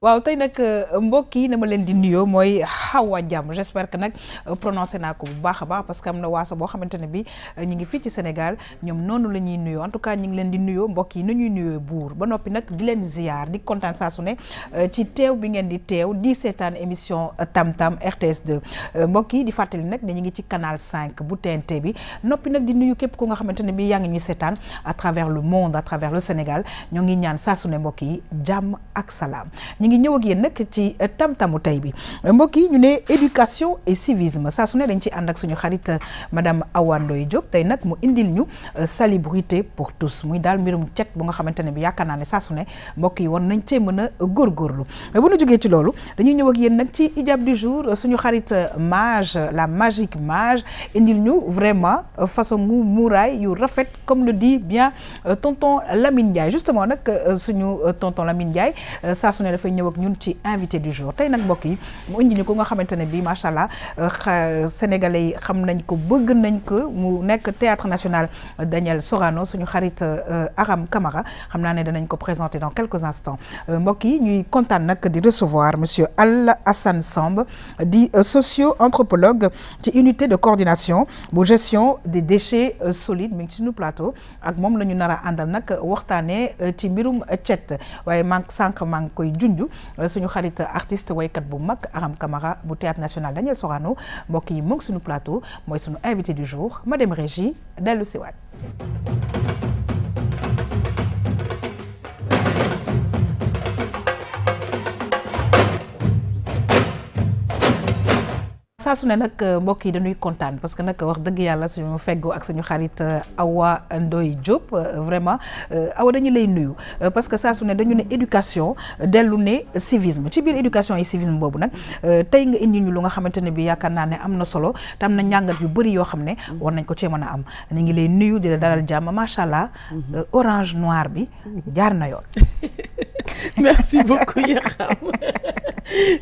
waaw tey nag mbokk yi na ma leen di nuyoo mooy Hawa Diam j'espère que nag prononcé naa ko bu baax a baax parce que am na waasa boo xamante ne bi ñu ngi fii ci Sénégal ñoom noonu la ñuy nuyoo en tout cas ñu ngi leen di nuyoo mbokk yi na ñuy nuyoo buur ba noppi nag di leen ziar di kontaan saa su ne ci teew bi ngeen di teew di seetaan émission Tam Tam RTS 2 mbokk yi di fàttali nag ne ñu ngi ci canal 5 bu TNT bi noppi nag di nuyu képp ku nga xamante ne bi yaa ngi ñuy seetaan à travers le monde à travers le Sénégal ñoo ngi ñaan saa su ne mbokk yi jàmm ak salaam ngi ñëw ak yéen nag ci tam-tamu tey bi mbokk yi ñu ne éducation et civisme saa su ne dañ ci ànd ak suñu xarit madame Awa Ndoye Diop tey nag mu indil ñu salubrité pour tous muy daal mbirum cet bu nga xamante ne bi yaakaar naa ne saa su ne mbokk yi war nañ cee mën a góorgóorlu bu ñu jógee ci loolu dañuy ñëw ak yéen nag ci hijab du jour suñu xarit mage la magique mage indil ñu vraiment façon mu muuraay yu rafet comme le dit bien tonton Lamine Ndiaye justement nag suñu tonton Lamine Ndiaye saa su ne dafay ñëw ak ñun ci invité du jour tey nag mbokk yi mu indi ñu ko nga xamante ne bii macha allah sénégalais yi xam nañ ko bëgg nañ ko mu nekk théâtre national Daniel Sorano suñu xarit Aram Camara xam naa ne danañ ko présenter dans quelques instants mbokk yi ñuy kontaan nag di recevoir monsieur Al Hassan Samb di socio-anthropologue ci unité de coordination bu gestion des déchets solides mi ngi ci suñu plateau ak moom la ñu nar a àndal nag waxtaanee ci mbirum cet waaye sànq maa ngi koy junj suñu xarit artiste waykat bu mag Aram Camara bu théâtre national Daniel Sorano mbokk yi mu ngi suñu plateau mooy suñu invité du jour madame Régie dellu siwaat saa su ne nag mbokk yi dañuy kontaan parce que nag wax dëgg yàlla suñu feggoo ak suñu xarit Awa Ndoye Diop vraiment Awa dañu lay nuyu parce que saa su ne dañu ne éducation dellu ne civisme ci biir éducation et civisme boobu nag tey nga indi ñu lu nga xamante ne bi yaakaar naa ne am na solo te am na njàngat yu bëri yoo xam ne war nañ ko cee mën a am ñu ngi lay nuyu di la dalal jàmm macha allah orange noir bi jaar na yoon. Merci beaucoup Yakham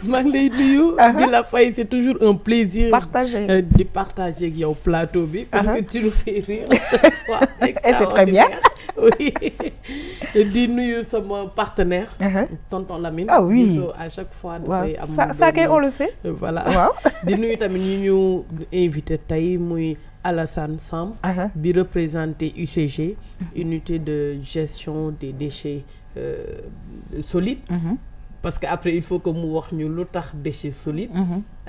maa ngi lay nuyu di la fay c'est toujours un plaisir de partager avec yow plateau bi parce que tu nous fais rire chaque fois et c'est très bien oui di nuyu sama partenaire tonton Lamine ah oui à chaque fois dafay am ça kay on le sait voilà waaw di nuyu tamit ñu invité tey muy Alassane Samb bi représenté UCG unité de gestion des déchets solides parce que après il faut que mu wax ñu lu tax déchet solide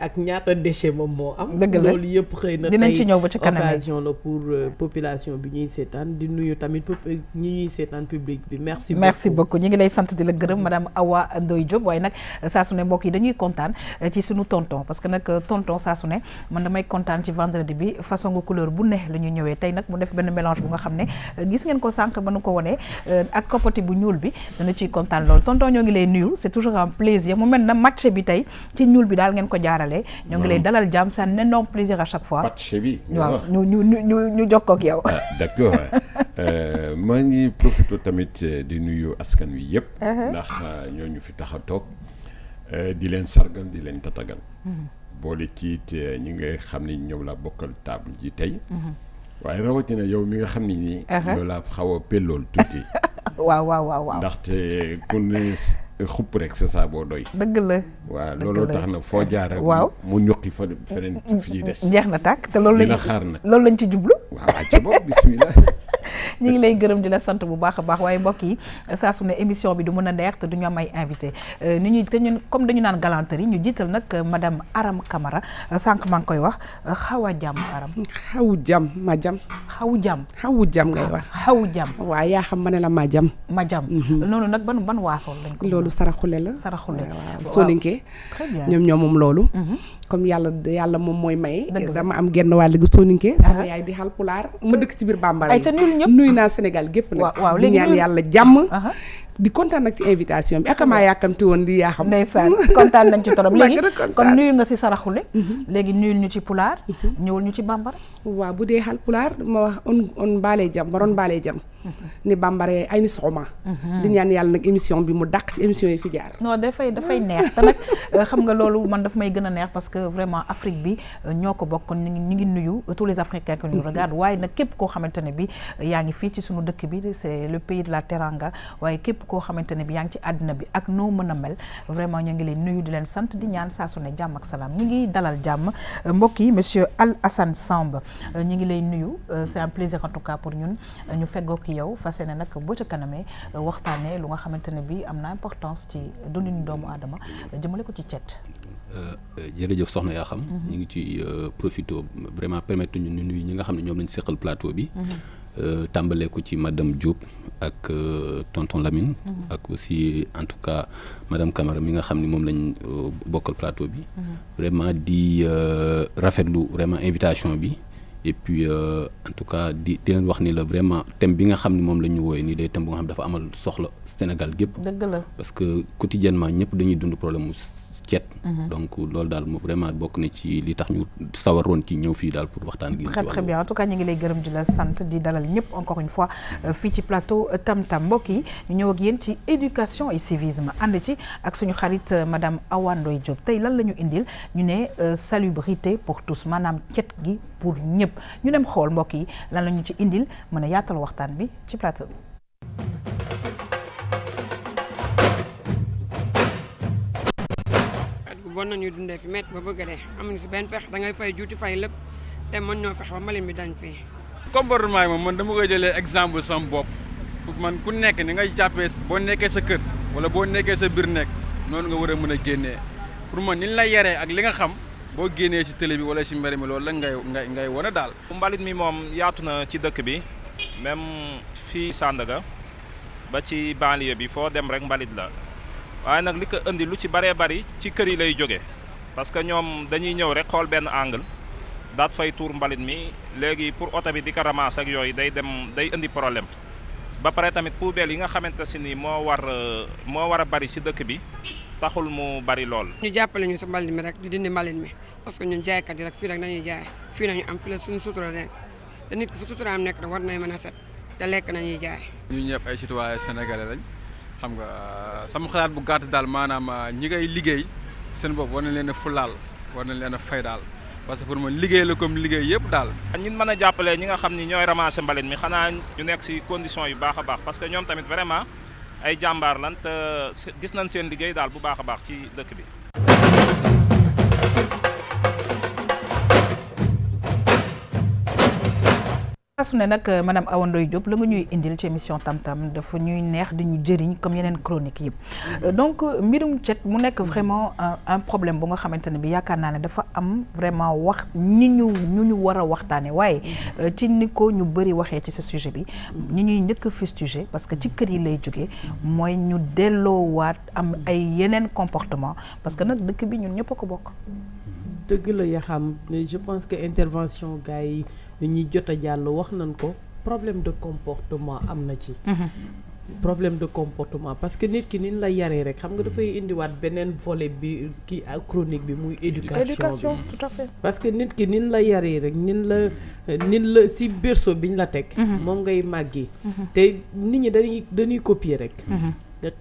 ak ñaata déchet moom moo am loolu yëpp xëy na dinañ ci ñëw ba ci kanam occasion la pour population bi ñuy seetaan di nuyu tamit ñi ñuy seetaan public bi merci beaucoup ñi ngi lay sant di la gërëm madame Awa Ndoye Diop waaye nag saa su ne mbokk yi dañuy kontaan ci suñu tonton parce que nag tonton saa su ne man damay kontaan ci vendredi bi façon nga couleur bu ne la ñu ñëwee tey nag mu def benn mélange bu nga xam ne gis ngeen ko sànq ba nu ko wonee ak koppati bu ñuul bi dana ciy kontaan loolu tonton ñoo ngi lay nuyu c'est toujours un plaisir mu mel na match bi tey ci ñuul bi daal ngeen ko jaarale ñoo ngi lay dalal jàmm c'est un énorme plaisir à chaque fois match bi waaw ñu jokkoo ak yow d'accord maa ngi profité tamit di nuyu askan wi yëpp ndax ñooñu fi tax a toog di leen sargal di leen tatagal boole ci ñi nga xam ni ñoom la bokkal table ji tey waaye rawatina yow mi nga xam ni nii yow laa xaw a pellool tuuti waaw ndaxte ku ne xupp rek c'est ça boo doy dëgg la waaw looloo tax na foo jaar waaw mu ñuqi fa feneen fii des jeex na tàkk te loolu dina xaar na loolu lañ ci jublu waaw ci bopp bismillah ñu ngi lay gërëm di la sant bu baax a baax waaye mbokk yi saa su ne émission bi du mën a neex te du ñu am ay invité ni ñuy te ñun comme dañu naan galanterie ñu jiital nag madame Aram Camara sànq maa ngi koy wax Hawa Diam Aram xawu jam ma jam xawu jam ngay wax xawu jam waaw yaa xam ma ne la ma jam noonu nag ban waasool lañ ko loolu saraxule la saraxule waaw soninke très bien ñoom moom loolu comme yàlla moom mooy may dama am genn wàll gi soninke sama yaay di xal pulaar ma dëkk ci biir bambara yi nuyu naa Sénégal gépp nag waaw di ñaan yàlla jàmm di kontaan nag ci invitation bi ak maa yàkkamti woon di yaa xam ndeysaan kontaan nañ ci torop léegi kon nuyu nga si saraxule léegi nuyul ñu ci pulaar ñëwul ñu ci bambara waaw bu dee xal pulaar ma wax on baalee jam baroon baalee jam ni bambara ay ni soxma di ñaan yàlla nag émission bi mu dàq ci émission yi fi jaar non dafay neex te nag xam nga loolu man daf may gën a neex parce que vraiment Afrique bi ñoo ko bokk ñu ngi nuyu tous les Africains que nous regardent waaye nag képp koo xamante ne bi yaa ngi fii ci sunu dëkk bi c'est le pays de la Teranga waaye képp koo xamante ne bi yaa ngi ci àddina bi ak noo mën a mel vraiment ñu ngi leen nuyu di leen sant di ñaan saa su ne jàmm ak salaam ñu ngi dalal jàmm mbokk yi monsieur Alassane Samb ñu ngi lay nuyu c'est un plaisir en tout cas pour ñun ñu feggoog yow fas yéene nag boo ca kanamee waxtaanee lu nga xamante ne bi am na importance ci dundinu doomu aadama jëmale ko ci cet. jërëjëf soxna yaa xam ñu ngi ci profito vraiment permettre ñu nuyu ñi nga xam ne ñoom lañ seqal plateau bi tàmbalee ko ci madame Diop ak tonton Lamine ak aussi en tout cas madame Camara mi nga xam ne moom lañ bokkal plateau bi vraiment di rafetlu vraiment invitation bi et puis en tout cas di leen wax ni la vraiment thème bi nga xam ne moom la ñu wooye nii day thème bu nga xam dafa amal soxla Sénégal gépp dëgg la parce que quotidiennement ñëpp dañuy dund problème mu cet donc loolu daal vraiment bokk na ci li tax ñu sawaroon ci ñëw fii daal pour waxtaan gi très bien en tout cas ñu ngi lay gërëm di la sant di dalal ñëpp encore une fois fii ci plateau Tam Tam mbokk yi ñu ñëw ak yéen ci éducation et civisme ànd ci ak suñu xarit madame Awa Ndoye Diop tey lan la ñu indil ñu ne salubrité pour tous maanaam cet gi pour ñëpp ñu dem xool mbokk yi lan la ñu ci indil mën a yaatal waxtaan bi ci plateau bi. bon nañu dundee fi métti ba bëgg a dee amuñu si benn pexe da ngay fay juuti fay lépp te mën ñoo fexe ba mbalit mi dañ fii. comportement yi moom man dama koy jëlee exemple sama bopp pour man ku nekk ni ngay jàppee boo nekkee sa kër wala boo nekkee sa biir nekk noonu nga war a mën a génnee pour man ni la yaree ak li nga xam boo génnee si télé bi wala si mbari mi loolu la ngay wane daal. mbalit mi moom yaatu na ci dëkk bi même fii Sandaga ba ci banlieue bi foo dem rek mbalit la. waaye nag li ko indi lu ci bëree bëri ci kër yi lay jóge parce que ñoom dañuy ñëw rek xool benn angle daat fay tuur mbalit mi léegi pour oto bi di ko ramas ak yooyu day indi problème ba pare tamit poubelle yi nga xamante si ni moo war a bëri ci dëkk bi taxul mu bëri lool. ñu jàppale ñu sa mbalit mi rek di dindi mbalit mi parce que ñun jaaykat yi rek fii rek nañuy jaay fii nañu am fii la suñu sutura nekk te nit ku fu sutura am nekk rek war nañ mën a set te lekk nañuy jaay. ñu ñëpp ay citoyen sénégalais lañ. xam nga sama xalaat bu gàtt daal maanaam ñi ngay liggéey seen bopp war na leen a fulaal war na leen a fay daal parce que pour man liggéey la comme liggéey yëpp daal. ñun mën a jàppale ñi nga xam ni ñooy ramasser mbalit mi xanaa ñu nekk ci conditions yu baax a baax parce que ñoom tamit vraiment ay jàmbaar lan te gis nañ seen liggéey daal bu baax a baax ci dëkk bi. su ne nag madame Awa Ndoye Diop la nga ñuy indil ci émission Tam Tam dafa ñuy neex di ñu jëriñ comme yeneen chronique yëpp donc mbirum cet mu nekk vraiment un problème bu nga xamante ne bi yaakaar naa ne dafa am vraiment wax ñu war a waxtaane waaye ci ni ko ñu bëri waxee ci ce sujet bi ñi ñuy njëkk a fustiger parce que ci kër yi lay jógee mooy ñu delloowaat am ay yeneen comportement parce que nag dëkk bi ñun ñëpp a ko bokk. dëgg la ya xam je pense que intervention gars yi ñi jot a jàll wax nañ ko problème de comportement am na ci. problème de comportement parce que nit ki ni la yaree rek xam nga dafay indiwaat beneen volet bi kii ak chronique bi muy éducation bi tout à fait parce que nit ki ni la yaree rek nin la si berceau biñ la teg moom ngay màggee te nit ñi dañuy copier rek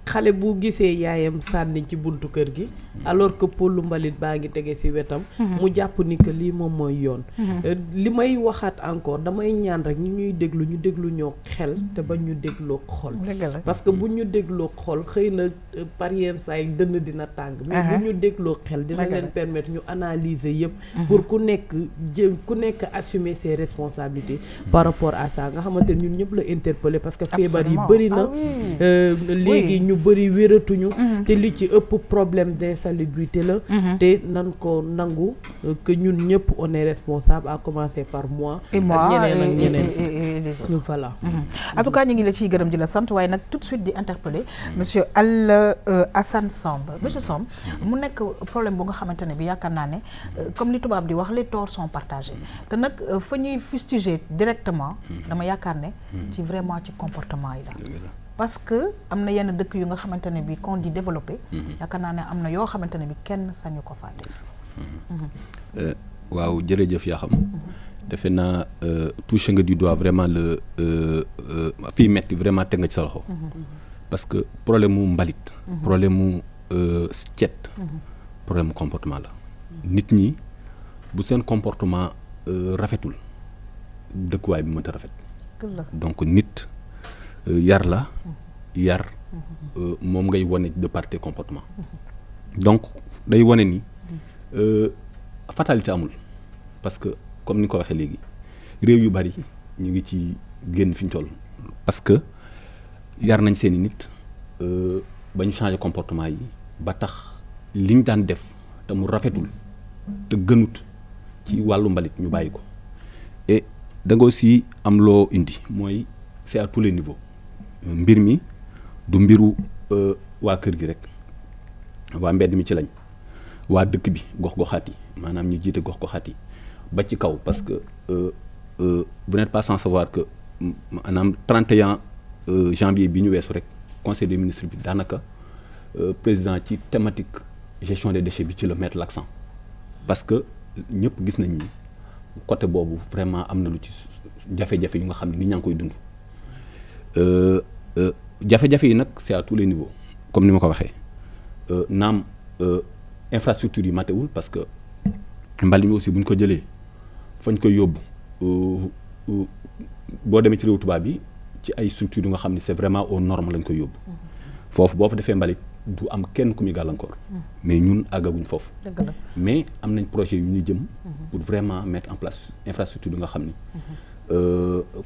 xale bu gisee yaayam sànni ci buntu kër gi alors que pollu mbalit baa ngi tege ci wetam mu jàpp ni que lii moom mooy yoon li may waxaat encore damay ñaan rek ñu déglu ñoo xel te ba ñu dégloo xol parce que bu ñu dégloo xol xëy na par yenn saa yi dënn dina tàng mais bu ñu dégloo xel dina leen permettre ñu analyser yëpp pour ku nekk assumer ses responsabilités par rapport à ça nga xamante ñun ñëpp la interpeller parce que feebar yi bëri na léegi ñu bëri wératuñu te li ci ëpp problème d'insalubrité la te nan ko nangu que ñun ñëpp on est responsable à commencer par moi ak ñeneen voilà en tout cas ñu ngi la ciy gërëm di la sant waaye nag tout de suite di interpeller monsieur Alassane Samb monsieur Samb mu nekk problème bu nga xamante ne bi yaakaar naa ne comme li tubaab di wax les torts sont partagés te nag fa ñuy fustiger directement dama yaakaar ne ci vraiment ci comportement yi la parce que am na yenn dëkk yu nga xamante ne bi qu'on dit développé yaakaar naa ne am na yoo xamante ne bi kenn sañu ko faa def waaw jërëjëf yaa xam defe naa touché nga du doigt vraiment le fii metti vraiment teg nga ci sa loxo parce que problème mu mbalit problème mu cet problème mu comportement la nit ñi bu seen comportement rafetul dëkkuwaay bi mënta rafet donc nit yar la yar moom ngay wane de par tes comportements donc day wane ni fatalité amul parce que comme ni ko waxee léegi réew yu bari ñu ngi ci génn fi ñu toll parce que yar nañ seeni nit ba ñu changer comportement yi ba tax liñ daan def te mu rafetul te gënut ci wàllu mbalit ñu bàyyi ko et da nga aussi am loo indi mooy c'est à tous les niveaux mbir mi du mbiru waa kër gi rek waa mbedd mi ci lañ waa dëkk bi gox-goxaat yi maanaam ñu jiite gox-goxaat yi ba ci kaw parce que vous n'êtes pas sans savoir que maanaam 31 janvier bi ñu weesu rek conseil des ministres bi daanaka président ci thématique gestion des déchets bi ci la mettre l'accent parce que ñëpp gis nañ ni côté boobu vraiment am na lu ci jafe-jafe yu nga xam ne nit ñaa ngi koy dund jafe-jafe yi nag c'est à tous les niveaux comme ni ma ko waxee naam infrastructure yi matewul parce que mbali mi aussi bu ñu ko jëlee fañ koy yóbbu boo demee ci réew tubaab bi ci ay structures yu nga xam ne c'est vraiment aux normes lañ koy yóbbu foofu boo fa defee mbalit du am kenn ku muy gàllankoor mais ñun àggaguñ foofu mais am nañ projet yu ñu jëm pour vraiment mettre en place infrastructure yu nga xam ni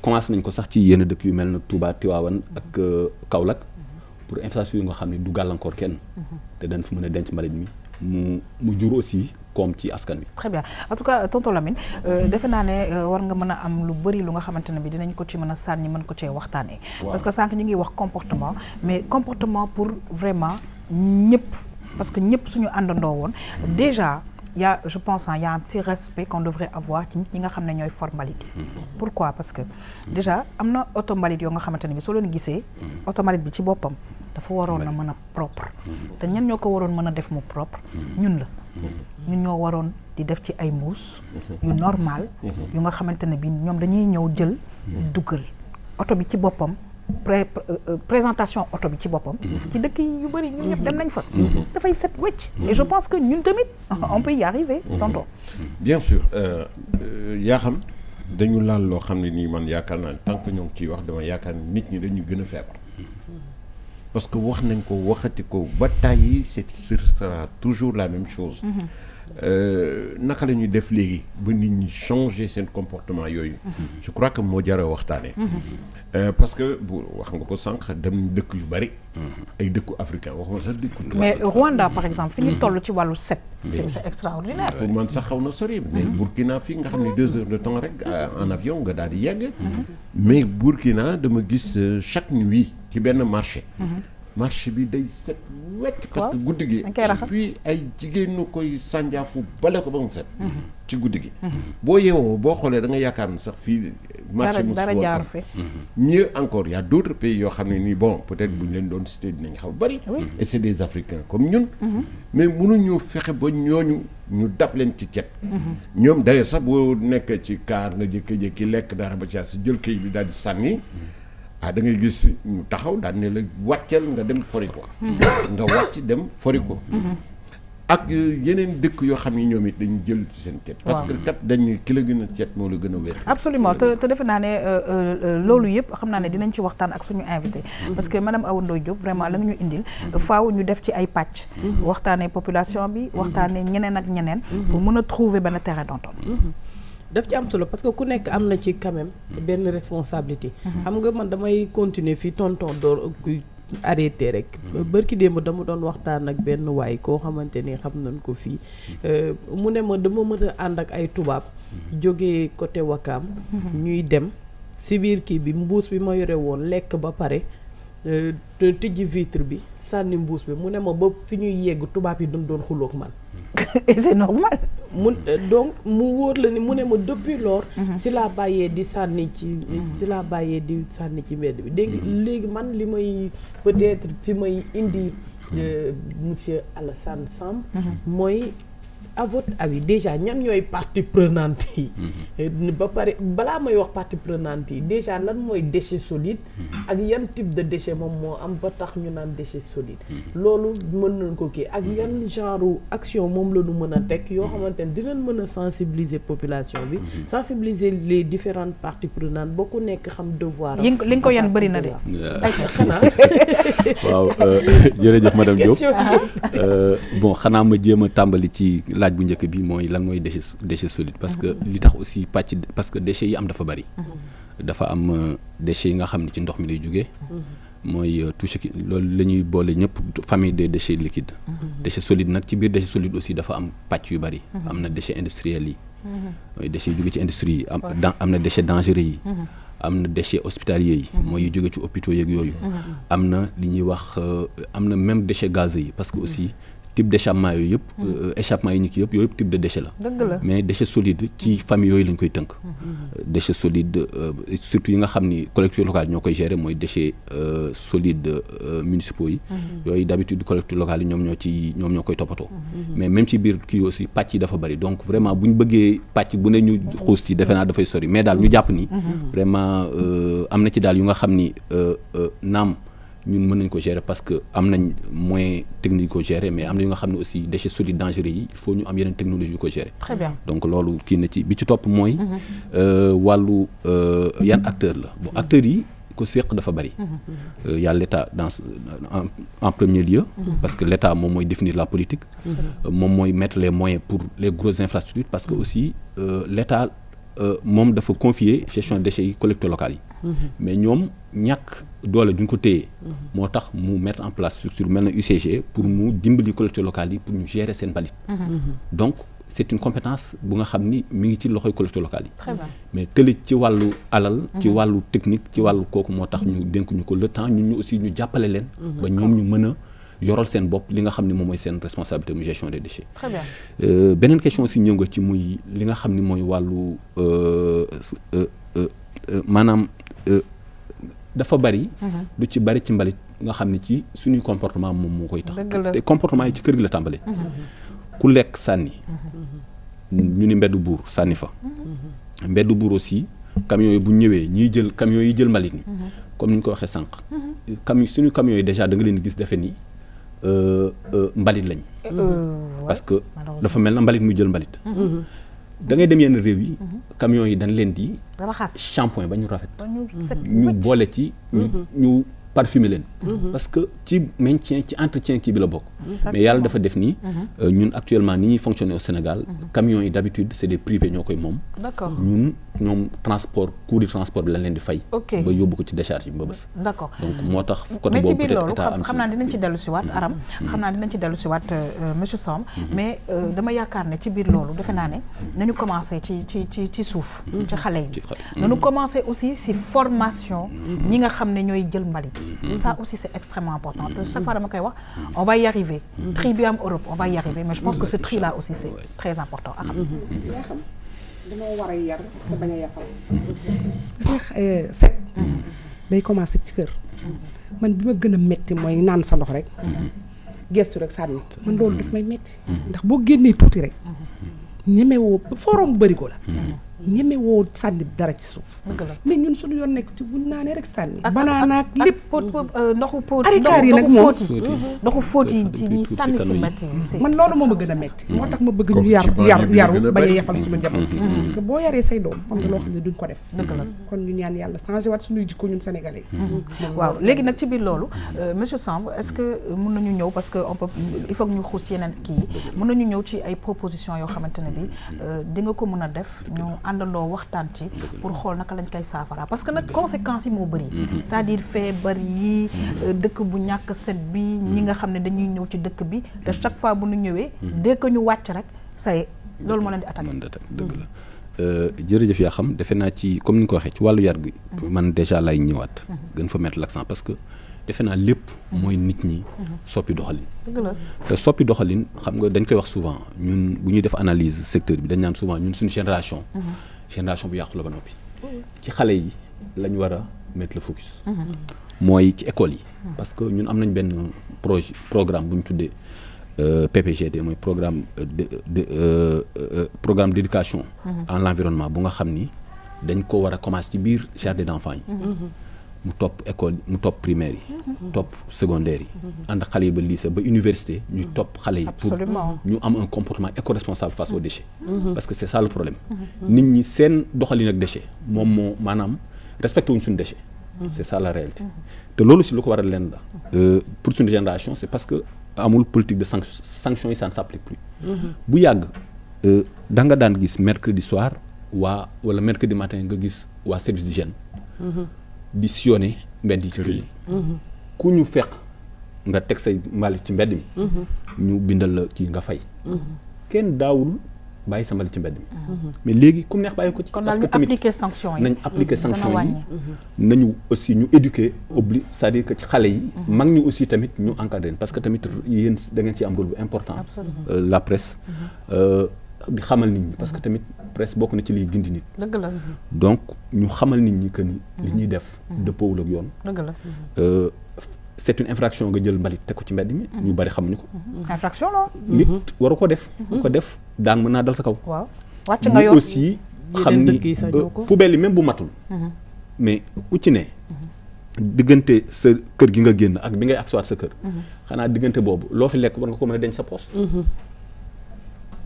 commencé nañ ko sax ci yenn dëkk yu mel na Touba Tivaouane ak Kaolack pour infrastructure yu nga xam ne du gàllankoor kenn te dañ fi mën a denc mbalit mi mu jur aussi comme ci askan wi. très bien en tout cas tonton Lamine defe naa ne war nga mën a am lu bëri lu nga xamante ne bi dinañ ko ci mën a sànni mën ko cee waxtaanee. parce que sànq ñu ngi wax comportement mais comportement pour vraiment ñëpp parce que ñëpp suñu àndandoo woon déjà y a je pense y a un petit respect qu'on devrait avoir ci ñi nga xam ne ñooy for mbalit yi. pourquoi parce que déjà am na oto mbalit yoo nga xamante ne bi soo leen gisee oto mbalit bi ci boppam dafa waroon a mën a propre te ñan ñoo ko waroon mën a def mu propre ñun la. ñun ñoo waroon di def ci ay mbuus yu normal yu nga xamante ne bi ñoom dañuy ñëw jël dugal oto bi ci boppam présentation oto bi ci boppam ci dëkk yu bëri ñun ñëpp dem nañ fa dafay set wecc et je pense que ñun tamit on peut y arriver tonton bien sûr yaa xam dañu laal loo xam ne nii man yaakaar naa tant que ñoo ngi ciy wax dama yaakaar nit ñi dañu gën a feebar parce que wax nañ ko waxati ko ba tàyyi ce sera toujours la même chose naka la ñuy def léegi ba nit ñi changer seen comportement yooyu je crois que moo jar a waxtaanee parce que bu wax nga ko sànq dem dëkk yu bari ay dëkku africain waxuma sax dëkku tubaab mais Rwanda par exemple fi ñu toll ci wàllu set c'est extraordinaire pour man sax xaw na sori mais Burkina fii nga xam ne 2 heures de temps rek en avion nga daal di yegg mais Burkina dama gis chaque nuit ci benn marché bi day set wekk parce que guddi gi puis ay jigéen ñu koy sànjaafu bale ko ba mu set ci guddi gi boo yeewoo boo xoolee da nga yaakaar ne sax fii marché mu dara jaar fi mieux encore y a d'autres pays yoo xam ne nii bon peut-être bu ñu leen doon cité dinañ xaw bari et c'est des Africains comme ñun mais mënuñu fexe ba ñooñu ñu dab leen ci cet ñoom d'ailleurs sax boo nekk ci kaar nga jékki-jékki lekk dara ba ci si jël kay bi daal di sànni da ngay gis ñu taxaw daal ne la wàcceel nga dem fori ko nga wàcc dem fori ko ak yeneen dëkk yoo xam ne ñoom it dañu jël ci seen cet parce que kat dañ ki la gën a cet moo la gën a wér absolument te defe naa ne loolu yëpp xam naa ne dinañ ci waxtaan ak suñu invité parce que madame Awa Ndoye Diop vraiment la nga ñu indil faaw ñu def ci ay pàcc waxtaanee population bi waxtaanee ñeneen ak ñeneen pour mën a trouver benn terrain d'entente daf ci am solo parce que ku nekk am na ci quand même benn responsabilité xam nga man damay continuer fii tonton door kuy arrêté rek bërki démb dama doon waxtaan ak benn waay koo xamante ni xam nañ ko fii mu ne ma dama mën a ànd ak ay tubaab jógee côté Wakaam ñuy dem si biir kii bi mbuus bi ma yore woon lekk ba pare te tijji vitre bi sànni mbuus bi mu ne ma ba fi ñuy yegg tubaab yi doon xuloog man et c'est normal donc mu wóor la ni mu ne ma depuis lors si laa bàyyee di sànni ci mbedd bi dégg léegi man li may peut-être fi may indi monsieur Alassane Samb mooy à votre avis déjà ñan ñooy partie prenante yi ba pare balaa may wax partie prenante yi déjà lan mooy déchet solide ak yan type de déchet moom moo am ba tax ñu naan déchet solide loolu mën nañ ko kii ak yan genre action moom la ñu mën a teg yoo xamante ne dinañ mën a sensibiliser population bi sensibiliser les différentes parties prenantes ba ku nekk xam devoir li nga ko yan bëri na de ay xanaa waaw jërëjëf madame Diop bon xanaa ma jéem a tàmbali ci laaj bu njëkk bi mooy lan mooy déchet solide parce que li tax aussi parce que déchets yi am dafa bari dafa am déchets yi nga xam ne ci ndox mi lay jógee mooy tout ce qui loolu la ñuy boole ñëpp famille des déchets liquides déchets solides nag ci biir déchets solides aussi dafa am pàcc yu bari am na déchets industriels yi mooy déchets yu jóge ci industrie yi am na déchets dangereux yi am na déchets hospitaliers yi mooy yu jóge ci hôpitaux yeeg yooyu am na li ñuy wax am na même déchets gazeux yi parce que aussi type d'échappement yooyu yëpp échappement yi ñu ki yëpp yooyu yëpp type de déchet la mais déchets solides ci famille yooyu lañ koy tënk déchets solides surtout yi nga xam ni collectivités locales ñoo koy gérer mooy déchets solides municipaux yi yooyu d'habitude collectivités locales yi ñoom ñoo koy toppatoo mais même ci biir kii aussi pàcc yi dafa bari donc vraiment bu ñu bëggee pàcc bu ne ñu xuus ci defe naa dafay sori mais daal ñu jàpp ni vraiment am na ci daal yu nga xam ni naam ñun mën nañ ko gérer parce que am nañ moyen technique ko gérer mais am na yu nga xam ne aussi déchets solides dangereux yi il faut ñu am yeneen technologie yu ko gérer. Très bien. Donc loolu kii na ci bi ci topp mooy wàllu yan acteurs la bon acteurs yi ko séq dafa bari y a l'État en premier lieu parce que l'État moom mooy définir la politique moom mooy mettre les moyens pour les grosses infrastructures parce que aussi l'État moom dafa confier gestion déchets yi collectivités locales yi mais ñoom ñàkk doole duñ ko téye moo tax mu mettre en place structure mel na UCG pour mu dimbali collectivités locales yi pour ñu gérer seen mbalit donc c'est une compétence bu nga xam ni mi ngi ci loxoy collectivités locales yi Très bien. mais tëli ci wàllu alal ci wàllu technique ci wàllu kooku moo tax ñu dénk ñu ko le temps ñun ñu aussi ñu jàppale leen ba ñoom ñu mën a yoral seen bopp li nga xam ni moom mooy seen responsabilité mu gestion des déchets Très bien. beneen question aussi ñëw nga ci muy li nga xam ni mooy wàllu maanaam dafa bari lu ci bari ci mbalit nga xam ni ci suñuy comportement moom moo koy tax te comportement yi ci kër gi la tàmbalee ku lekk sànni ñu ni mbeddu buur sànni fa mbeddu buur aussi camions yi bu ñëwee ñiy jël camions yi jël mbalit mi comme ni ñu ko waxee sànq suñu camions yi déjà da nga leen di gis defe ni mbalit lañ parce que dafa mel na mbalit muy jël mbalit da ngay dem yenn réew yi camions yi dañ leen di shampoing ba ñu rafet ñu boole ci ñu parfumer leen parce que ci maintien ci entretien kii bi la bokk mais yàlla dafa def nii ñun actuellement ni ñuy fonctionner au Sénégal camions yi d'habitude c'est des privés ñoo koy moom D'accord. ñun ñoom transport coût du transport bi lañ leen di fay Ok. ba yóbbu ko ci décharge bi ba bës D'accord. donc moo tax côté mais ci boobu biir peut-être loolu état am xam naa dinañ ci dellu si waat Aram xam naa dinañ ci dellu si waat monsieur Samb mais dama yaakaar ne ci biir loolu defe naa ne nañu commencé ci suuf ci xale yi nañu commencé aussi si formation ñi nga xam ne ñooy jël mbalit ça aussi c'est extrêmement important te chaque fois dama koy wax on va y arriver tri bi am Europe on va y arriver mais je pense que ce tri là aussi c'est très important Aram yaa xam dañoo war a yar te bañ a yafal gis nga set day commencer ci kër man bi ma gën a metti mooy naan sa ndox rek gestu rek sànni man loolu daf may metti ndax boo génnee tuuti rek ñemewoo forom bërigo la ñemewoo sànni dara ci suuf mais ñun suñu yoon nekk ci buñ naanee rek sànni banaana ak lépp ndoxu pot arikaar yi nag moom ndoxu fóot yi ci ñi sànni si mbatti man loolu moo ma gën a metti moo tax ma bëgg ñu yaru bañ a yefal suñu njaboot parce que boo yaree say doom am na loo xam ne duñ ko def kon ñu ñaan yàlla changé waat suñuy jikko ñun sénégalais waaw léegi nag ci biir loolu monsieur Samb est-ce que mën nañu ñëw parce que on peut il faut que ñu xuus ci yeneen kii mën nañu ñëw ci ay propositions yoo xamante ne bi di nga ko mën a def ñu àndandoo waxtaan ci pour xool naka lañ koy saafara parce que nag conséquences yi moo bëri c'est-à-dire feebar yi dëkk bu ñàkk set bi ñi nga xam ne dañuy ñëw ci dëkk bi te chaque fois bu ñu ñëwee dès que ñu wàcc rek say loolu moo leen di attaqué dëgg la jërëjëf yaa xam defe naa ci comme ni nga ko waxee ci wàllu yar gi man déjà lay ñëwaat gën fa mettre l'accent parce que defe naa lépp mooy nit ñi soppi doxalin te soppi doxalin xam nga dañ koy wax souvent ñun bu ñuy def analyse secteur bi dañ naan souvent ñun suñu génération bu yàqu la ba noppi ci xale yi lañ war a mettre le focus mooy ci école yi parce que ñun am nañ benn programme bu ñu tuddee PPGD mooy programme programme d'éducation en l'environnement bu nga xam ni dañ ko war a commencer ci biir jardin d'enfants yi mu topp école mu topp primaire yi topp secondaire yi ànd ak xale yi ba lycée ba université ñuy topp xale yi pour ñu am un comportement éco-responsable face aux déchets parce que c'est ça le problème nit ñi seen doxalin ak déchets moom moo maanaam respecté wuñ suñu déchets c'est ça la réalité te loolu si lu ko waral leen la pour suñu génération c'est parce que amul politique de sanction yi ça ne s'applique plus bu yàgg da nga daan gis mercredi soir wala mercredi matin nga gis waa service d'hygiène di sillonner mbedd yi ci kër yi ku ñu fekk nga teg say mbalit ci mbedd mi ñu bindal la kii nga fay kenn daawul bàyyi sa mbalit ci mbedd mi mais léegi ku neex bàyyi ko ci parce que tamit nañ appliquer sanction yi nañu aussi ñu éduquer c'est-à-dire que ci xale yi mag ñi aussi tamit ñu encadrer parce que tamit yéen da ngeen ci am rôle bu important la presse di xamal nit ñi parce que tamit presse bokk na ci liy gindi nit dëgg la donc ñu xamal nit ñi que ni li ñuy def dëppoowul ak yoon dëgg la c'est une infraction nga jël mbalit teg ko ci mbedd mi ñu bari xamuñu ko infraction la nit waru ko def bu ko def daan mën naa dal sa kaw waaw wàcc nga yoon aussi xam ni poubelle yi même bu matul mais ku ci ne diggante sa kër gi nga génn ak bi ngay accès sa kër xanaa diggante boobu loo fi lekk war nga ko mën a denc sa poche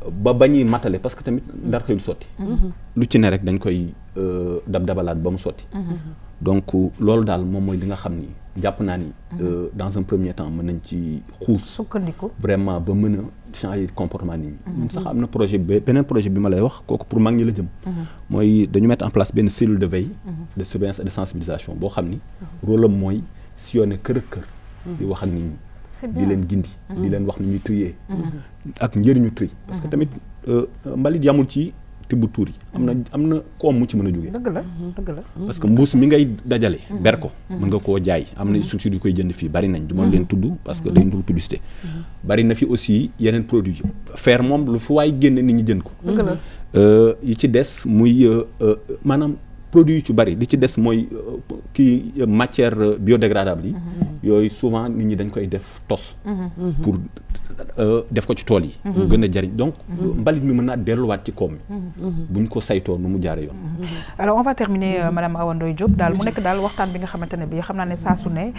ba bañuy matale parce que tamit ndar xëyul sotti lu ci ne rek dañ koy dabalaat ba mu sotti donc loolu daal moom mooy li nga xam ni jàpp naa ni dans un premier temps mën nañ ci xuus sukkandiku vraiment ba mën a changer comportement nit ñi ñun sax am na projet beneen projet bi ma lay wax kooku pour mag ñi la jëm mooy dañu mettre en place benn cellule de veille de surveillance et de sensibilisation boo xam ni rôle am mooy sillonner kër ak kër di wax ak nit ñi di leen gindi di leen wax ni ñuy trier ak njëriñu tri parce que tamit mbalit yamul ci tibb tuur yi am na koom mu ci mën a jógee dëgg la parce que mbuus mi ngay dajale ber ko mën nga koo jaay am na structure yu koy jënd fii bari nañ du ma leen tudd parce que dañ dul publicité bari na fi aussi yeneen produit fer moom lu fi waay génne nit ñi jënd ko dëgg la yi ci des muy maanaam produit yu ci bari li ci des mooy kii matière biodégradable yi yooyu souvent nit ñi dañ koy def tos pour def ko ci tool yi mu gën a jariñ donc mbalit mi mën naa delluwaat ci koom mi buñ ko saytoo nu mu jaare yoon alors on va terminer madame Awa Ndoye Diop daal mu nekk daal waxtaan bi nga xamante ne bi xam naa ne saa su ne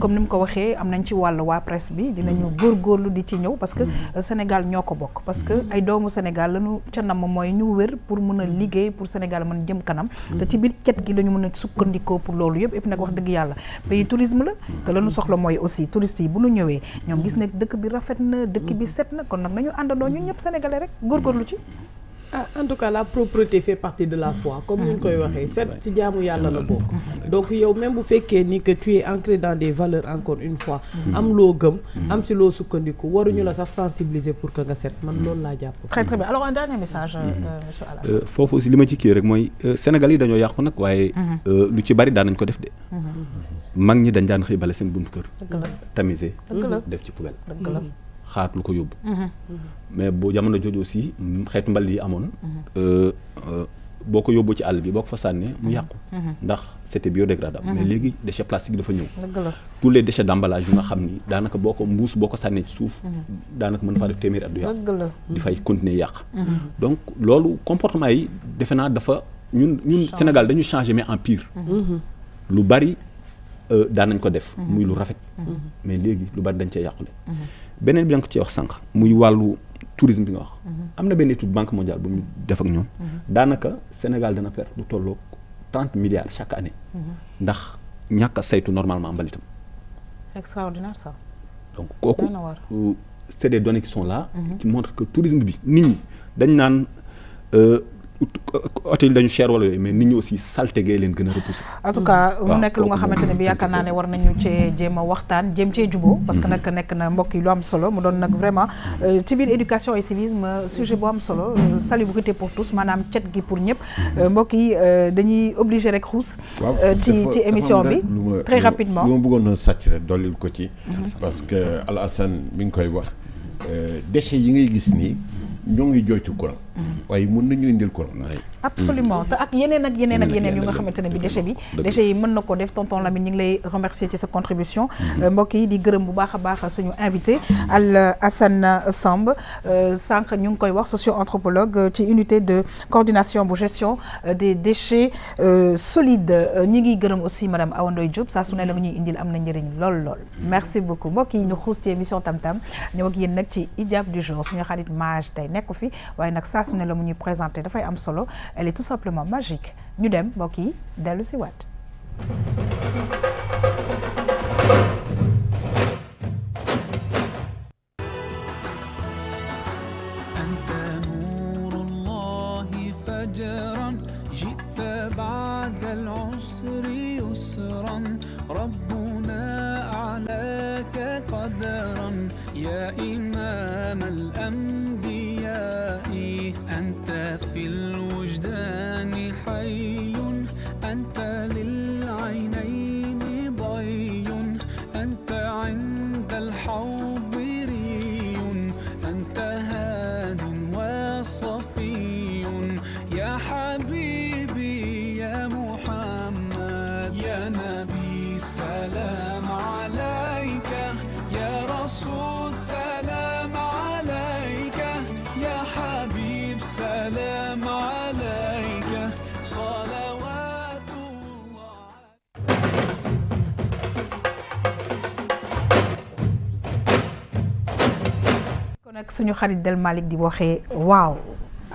comme ni mu ko waxee am nañ ci wàll waa presse bi dinañu góorgóorlu di ci ñëw parce que Sénégal ñoo ko bokk parce que ay doomu Sénégal lañu ca nam mooy ñu wér pour mën a liggéey pour Sénégal mën jëm kanam te ci biir cet gi lañu mën a sukkandikoo pour loolu yëpp et puis nag wax dëgg yàlla pays tourisme la te lañu soxla mooy aussi touristes yi bu ñu ñëwee ñoom gis ne dëkk bi rafet na dëkk bi set na kon nag nañu àndandoo ñun ñëpp sénégalais rek góorgóorlu ci en tout cas la propreté fait partie de la foi comme ñu koy waxee set ci jaamu yàlla la bokk donc yow même bu fekkee ni que tu es ancré dans des valeurs encore une fois am loo gëm am ci loo sukkandiku waruñu la sax sensibiliser pour que nga set man loolu laa jàpp très très bien alors un dernier message monsieur Alassane foofu aussi li ma ci kii rek mooy Sénégal yi dañoo yàqu nag waaye lu ci bari daan nañ ko def de mag ñi dañ daan xëy bale seen buntu kër tamiser def ci poubelle xaat lu ko yóbbu mais boo jamono jooju aussi xeetu mbalit yi amoon boo ko yóbbu ci àll bi boo ko fa sànnee mu yàqu ndax c'était biodégradable mais léegi déchet plastique dafa ñëw tous les déchets d'emballage yu nga xam ni daanaka boo ko mbuus boo ko sànnee ci suuf daanaka mën faa def téeméeri at du yàqu di fay continuer yàq donc loolu comportement yi defe naa dafa ñun Sénégal dañu changer mais en pire lu bari daan nañ ko def muy lu rafet mais léegi lu bari dañ cee yàqule beneen bi da nga ko ci wax sànq muy wàllu tourisme bi nga wax am na benn étude banque mondiale bu ñu def ak ñoom daanaka Sénégal dana perdre lu tolloog 30 milliards chaque année ndax ñàkk a saytu normalement mbalitam extraordinaire ça donc kooku c'est des données qui sont là qui montrent que tourisme bi nit ñi dañ naan hôtel dañu cher wala yooyu mais nit ñi aussi salté gay leen gën a repousser en tout cas mu nekk lu nga xamante ne bi yaakaar naa ne war nañu cee jéem a waxtaan jéem cee juboo parce que nag nekk na mbokk yi lu am solo mu doon nag vraiment ci biir éducation et civisme sujet bu am solo salubrité pour tous maanaam cet gi pour ñëpp mbokk yi dañuy obligé rek xuus ci émission bi très rapidement lu ma bëggoon na sàcc rek dollil ko ci parce que Alassane mi ngi koy wax déchets yi ngay gis nii ñoo ngi jooytu courant waaye mën nañu indil courant absolument te ak yeneen yu nga xamante ne bi déchet yi mën na ko def tonton Lamine ñu ngi lay remercier ci sa contribution mbokk yi di gërëm bu baax a baax suñu invité Alassane Samb sànq ñu ngi koy wax socio-anthropologue ci unité de coordination bu gestion des déchets solides ñu ngi gërëm aussi madame Awa Ndoye Diop saa su ne la ñuy indil am na njëriñ lool merci beaucoup mbokk yi ñu xuus ci émission Tam Tam ñëw ak yéen nag ci hijab du jour suñu xarit Mage tey nekku fi waaye nag saa su ne la mu ñuy présenté dafay am solo elle est tout simplement magique ñu dem mbokk yi dellu si waat أنت نور الله فجرا جئت بعد العسر يسرا ربنا أعلاك قدرا يا إمام الأنبياء أنت في الوجدان حي أنت للعينين ضي أنت عند الحوض ري أنت هاد وصفي يا حبيبي يا محمد يا نبي سلام عليك يا رسول سلام عليك يا حبيب سلام عليك صلوات الله kon nag suñu xarit Del Malick di waxee waaw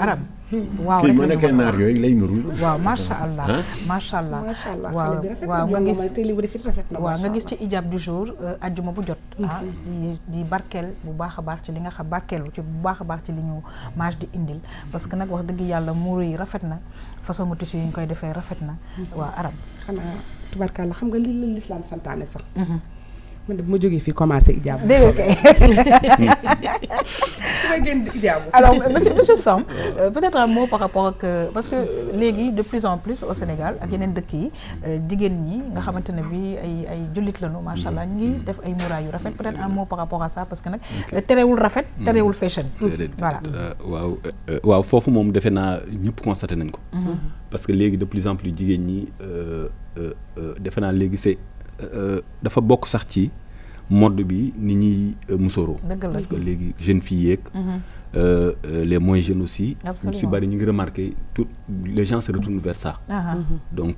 arab waaw kii ma nekkee naar yooyu lay nuru waaw macha allah macha allah waaw nga gis waaw nga gis ci hijab du jour ajjuma bu jot di barkeel bu baax a baax ci li nga xam barkeelu ci bu baax a baax ci li ñu Mage di indil parce que nag wax dëgg yàlla muuru yi rafet na façon mu tissu yi ñu koy defee rafet na waaw arab xanaa tubarkalla xam nga li la l'islam santaane sax man de bu ma jógee fii commencé hijab dégg nga alors monsieur Samb peut-être un mot par rapport ak parce que léegi de plus en plus au Sénégal ak yeneen dëkk yi jigéen ñi nga xamante ne bi ay jullit lañu macha allah ñu ngi def ay muraay yu rafet peut-être un mot par rapport à ça parce que nag terewul rafet terewul fashion voilà waaw foofu moom defe naa ñëpp constaté nañ ko parce que léegi de plus en plus jigéen ñi defe naa léegi c'est dafa bokk sax ci mode bi ni ñuy musoroo parce que léegi jeunes filles yeeg les moins jeunes aussi ñu si bari ñu ngi remarqué tout les gens se retournent vers ça donc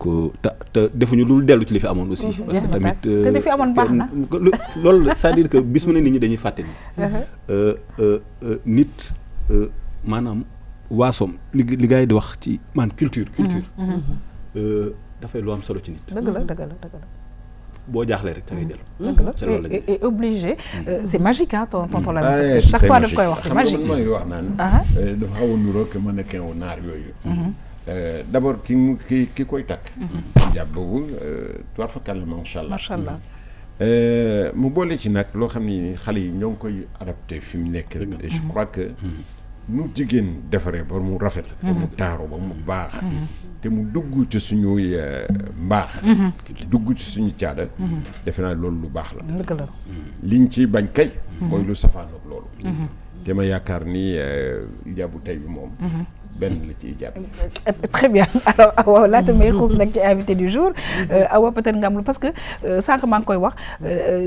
te defuñu lu dellu ci li fi amoon aussi parce que tamit te li fi amoon baax na loolu c'est-à-dire que bis mu ne nit ñi dañuy fàtte ni nit maanaam waasoom li gars yi di wax ci man culture dafay lu am solo ci nit dëgg la boo jaaxlee rek da ngay dellu. dëgg la et obligé c'est magique hein tonton la parce que chaque fois daf koy wax c'est magique. xam nga man maa ngi wax naan. dafa xaw a nuroo que mannequin wu naar yooyu. d'abord ki koy takk. jàpp boobu tuwaat fa kàlla macha allah. macha allah. mu boole ci nag loo xam ni xale yi ñoo ngi koy adapté fi mu nekk. et je crois que nu jigéen defaree ba mu rafet. ba mu taaru ba mu baax. te mu dugg ci suñuy mbaax. dugg ci suñu caada. defe naa loolu lu baax la. dëgg la liñ ci bañ kay. mooy lu safaanoog loolu. te ma yaakaar ni ijaabu tey bi moom. benn la ci ijaab. très bien alors Awa laata may xuus nag ci invité du jour Awa peut-être nga am lu parce que sànq maa ngi koy wax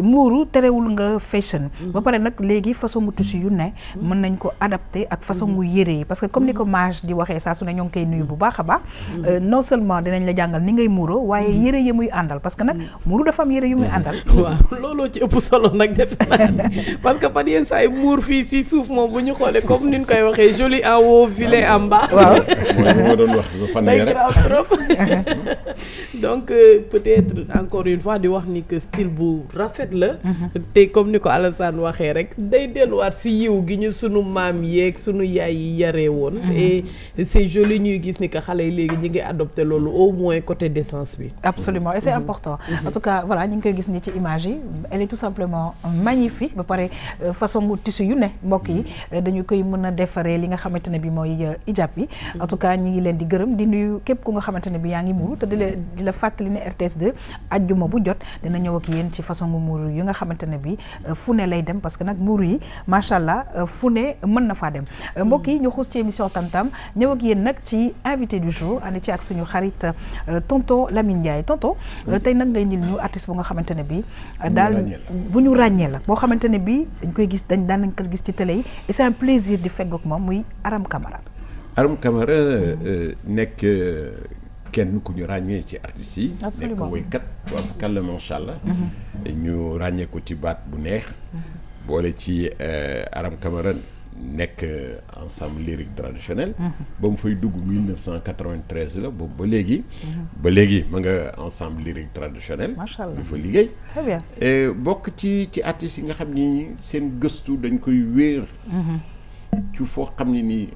muuru terewul nga fashion. ba pare nag léegi façon mu tissu yu ne mën nañ ko adapté ak façon mu yére yi parce que comme ni ko Mage di waxee saa su ne ñoo ngi koy nuyu bu baax a baax. non seulement dinañ la jàngal ni ngay muuroo waaye yére yi muy àndal parce que nag muuru dafa am yére yu muy àndal. waaw looloo ci ëpp solo nag defe naa parce que par yenn saa yi muur fii si suuf moom bu ñu xoolee comme ni ñu koy waxee joli en haut vilain en bas. waaw moo doon wax ba fan day grave trop donc peut-être encore une fois di wax ni que style bu rafet la te comme ni ko Alassane waxee rek day delluwaat si yiw gi ñu sunu maam yeeg sunu yaay yi yaree woon et c'est joli ñuy gis ni que xale yi léegi ñi ngi adopté loolu au moins côté décence bi absolument et c'est important en tout cas voilà ñu ngi koy gis ni ci image yi elle est tout simplement magnifique ba pare façon tissu yu ne mbokk yi dañu koy mën a defaree li nga xamante ne bi mooy hijab jàngat bi en tout cas ñi ngi leen di gërëm di nuyu képp ku nga xamante ne bi yaa ngi muuru te di la fàttali ne RTS2 ajjuma bu jot dina ñëw ak yéen ci façon muuru yi nga xamante ne bi fu ne lay dem parce que nag muuru yi macha allah fu ne mën na faa dem mbokk yi ñu xuus ci émission tam-tam ñëw ak yéen nag ci invité du jour ànd ci ak suñu xarit tonton Lamine Ndiaye tonton tey nag ngay indil ñu artiste bu nga xamante ne bi daal bu ñu ràññee la boo xamante ne bi dañ koy gis daan ko gis ci télé yi et c'est un plaisir di fegg ak moom muy Aram Camara nekk kenn ku ñu ràññee ci artistes yi nekk woykat waa fa kàlla macha allah ñu ràññee ko ci baat bu neex boole ci Aram Camara nekk ensemble lyrique traditionnel ba mu fay dugg 1993 la boobu ba léegi ma nga ensemble lyrique traditionnel ñu fa liggéey très bien bokk ci artistes yi nga xam ni seen gëstu dañ koy wéer ci foo xam ne nii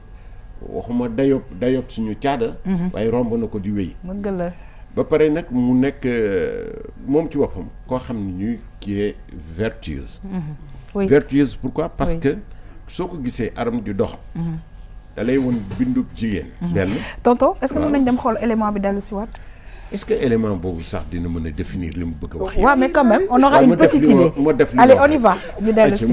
waxuma dayob suñu caada waaye romb na ko di wéy ba pare nag mu nekk moom ci boppam koo xam ne ñuy qui est vertueuse vertueuse pourquoi parce que soo ko gisee Aram di dox da lay woon bindub jigéen benn tonton est-ce que mën nañ dem xool élément bi dellu si waat est-ce que élément boobu sax dina mën a définir li mu bëgg a wax waaw mais quand même on aura une petite idée allez on y va ñu dellu si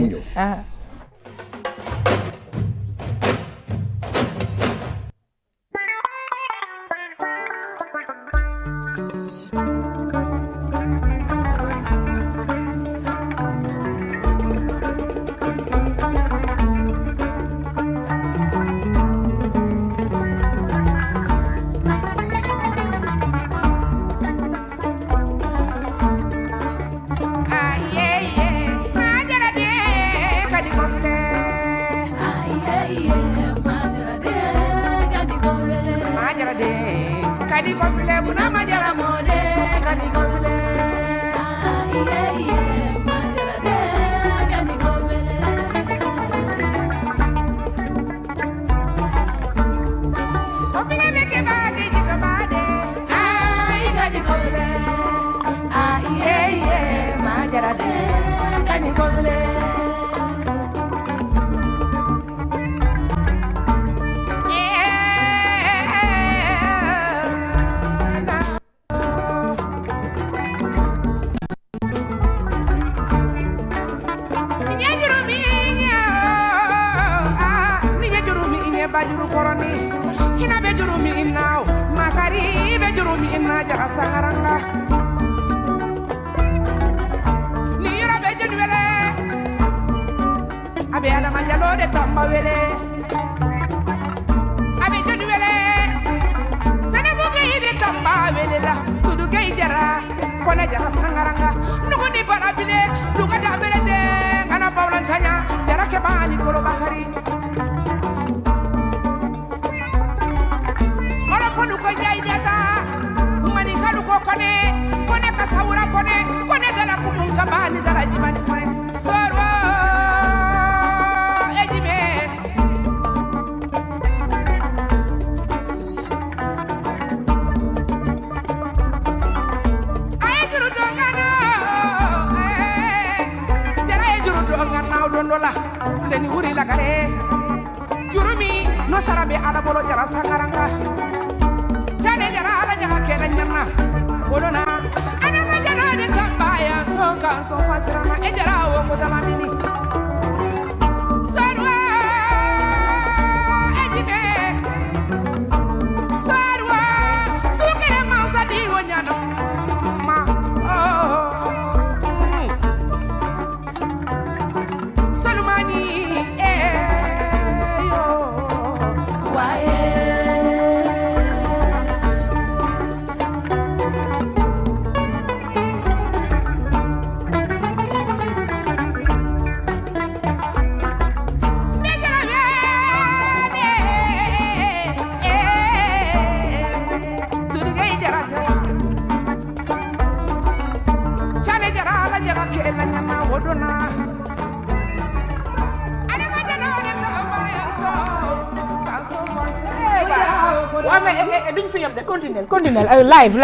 continuer live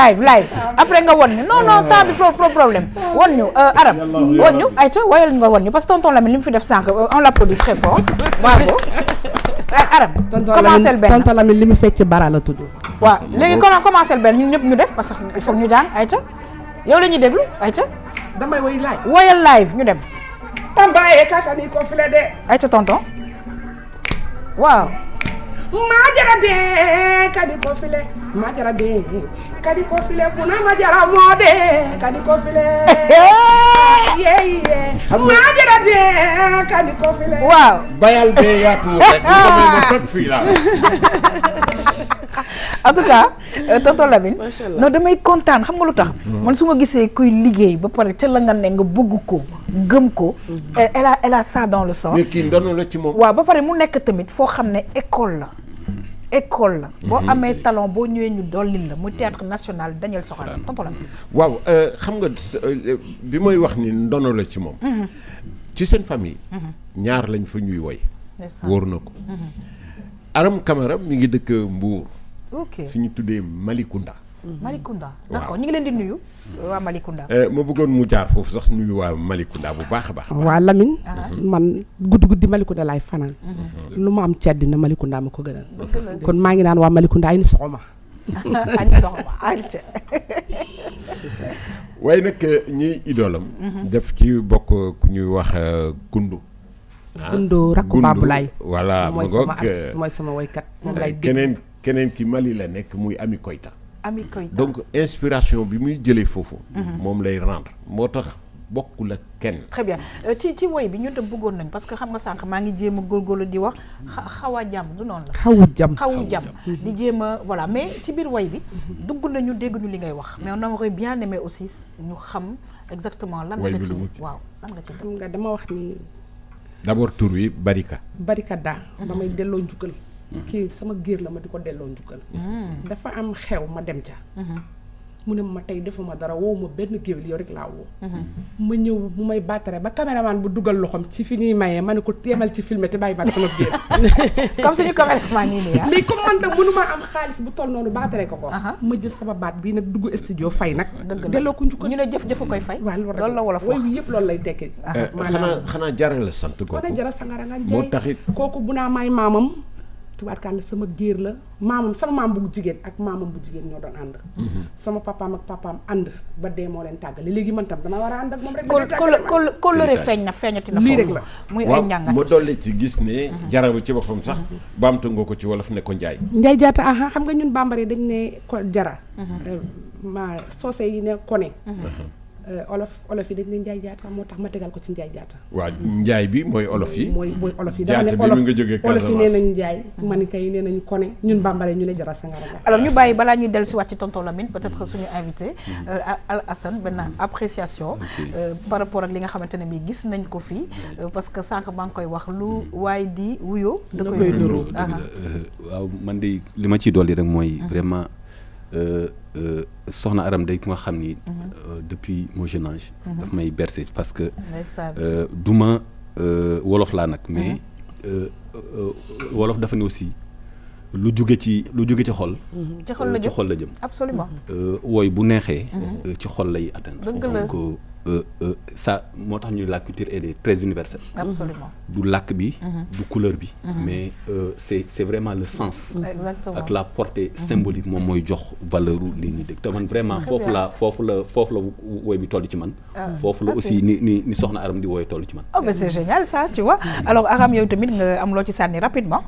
après nga won ñu non temps bi problème won ñu Aram won ñu ayca wayal nga won ñu parce que tonton Lamine li mu fi def sànq on l'applaudit très fort bravo Aram commencé benn tonton Lamine li mu fecc bara la tudd. waaw léegi commencé benn ñun ñëpp ñu def parce que il faut ñu jàng ayca yow la ñuy déglu ayca damay woy live. woyal live ñu dem. Tambaye kakani ko file de. ayca tonton waaw. Majara de kadi ko file. Majara de kadi ko file kuna majara mode kadi ko file. Majara de kadi ko file. waaw. bayal bee yaatuwul rek ñu ko may ma toog fii laa. en tout cas tonton Lamine. Macha Allah. non damay kontaan xam nga lu tax. man su ma gisee kuy liggéey ba pare ca la nga ne nga bëgg ko gëm ko. elle a ça dans le sang. mais kii ndono la ci moom. waaw ba pare mu nekk tamit foo xam ne école la. école la. boo amee talent boo ñëwee ñu dollil la muy théâtre national Daniel Sorano tonton Lamine. waaw xam nga bi mooy wax ni ndono la ci moom. ci seen famille. ñaar lañ fa ñuy woy. wóor na ko. Aram Camara mi ngi dëkk Mbour. ok fi ñu tuddee Malicounda. Malikunda waaw. d'accord ñu ngi leen di nuyu waa Malikunda. ma bëggoon mu jaar foofu sax nuyu waa Malicounda bu baax a baax. waa Lamine. man guddi Malicounda laay fanaan. lu ma am ci àddina Malicounda ma ko gënal. kon maa ngi naan waa Malicounda ay ni soxoma. añ soxma ayca. waaye nag ñiy idoolam. def ci bokk ku ñuy wax Gundu. Gundu rakku Babulaay. voilà mooy ma sama ngoog artiste mooy sama woykat moom lay dégg. keneen ki Mali la nekk muy Ami Koyta. Ami Koyta donc inspiration bi muy jëlee foofu. moom lay rendre moo tax bokkul ak kenn. très bien ci woy bi ñun tam bëggoon nañ parce que xam nga sànq maa ngi jéem a góorgóorlu di wax xaw a jàmm du noonu la. xawu jàmm di jéem a voilà mais ci biir woy bi dugg nañu dégg ñu li ngay wax mais on aurait bien aimé aussi ñu xam exactement lan nga ci waaw lan nga ci xam nga dama wax ni. d'abord tur wi Barika. Barika daa damay delloo njukkal. kii sama géer la ma di ko delloo njukkal. dafa am xew ma dem ca. mu ne ma tey defuma dara woo ma benn géwél yow rek laa woo. ma ñëw mu may battare ba caméraman bu dugal loxoom ci fi ñuy mayee ma ne ko teemal ci filmé te bàyyi ma ak sama géer. comme suñu caméraman yi nii mais comme man tam mënuma am xaalis bu toll noonu battare ko ko. ma jël sama baat bii nag dugg studio fay nag. delloo ko njukkal ñu ne jëf koy fay. waaw loolu la wolof wax yëpp loolu lay tekki. xanaa jaral la sant kooku. kon jara sangara nga moo taxit kooku bu naa may maamam. tubaarkàlla sama géer la maamam sama maam bu jigéen ak maamam bu jigéen ñoo doon ànd. sama papaam ak papaam ànd ba dee moo leen tàggale léegi man tam dama war a ànd ak moom rek. kóllëre feeñati na lii rek la muy ay njàngat ma dolli ci gis ne jarabu ci boppam sax baamtu nga ko ci wolof ne ko njaay jaata aha xam nga ñun bambara dañ ne ko jara ma soose yi ne kone olof yi dañ ne njaay jaata moo tax ma tegal ko ci njaay jaata. waaw njaay bi mooy olof yi. mooy olof yi jaata bi mi nga jógee Casamance olof yi nee nañ njaay manika yi nee nañ kone ñun bambara ñu ne jara sangara. alors ñu bàyyi balaa ñuy dellu si waat ci tonton Lamine peut-être suñu invité Al Assane benn appréciation par rapport ak li nga xamante ne bii gis nañ ko fii parce que sànq maa ngi koy wax lu waaye di wuyoo da koy nuru. waaw man de li ma ciy dolli rek mooy vraiment soxna Aram day ku nga xam ni depuis mon jeune âge daf may bercé parce que duma wolof laa nag mais wolof dafa ne aussi lu jóge ci xol ci xol la jëm absolument wooy bu neexee ci xol lay atteindre donc ça moo tax ñu la culture elle est très universelle. Absolument. Du làkk bi du couleur bi mais c'est vraiment le sens ak la portée symbolique moom mooy jox valeur u li ñuy dégg te man vraiment foofu la woy bi toll ci man foofu la aussi ni soxna Aram di wooy toll ci man. Oh ben c'est génial ça tu vois alors Aram yow tamit nga am loo ci sànni rapidement.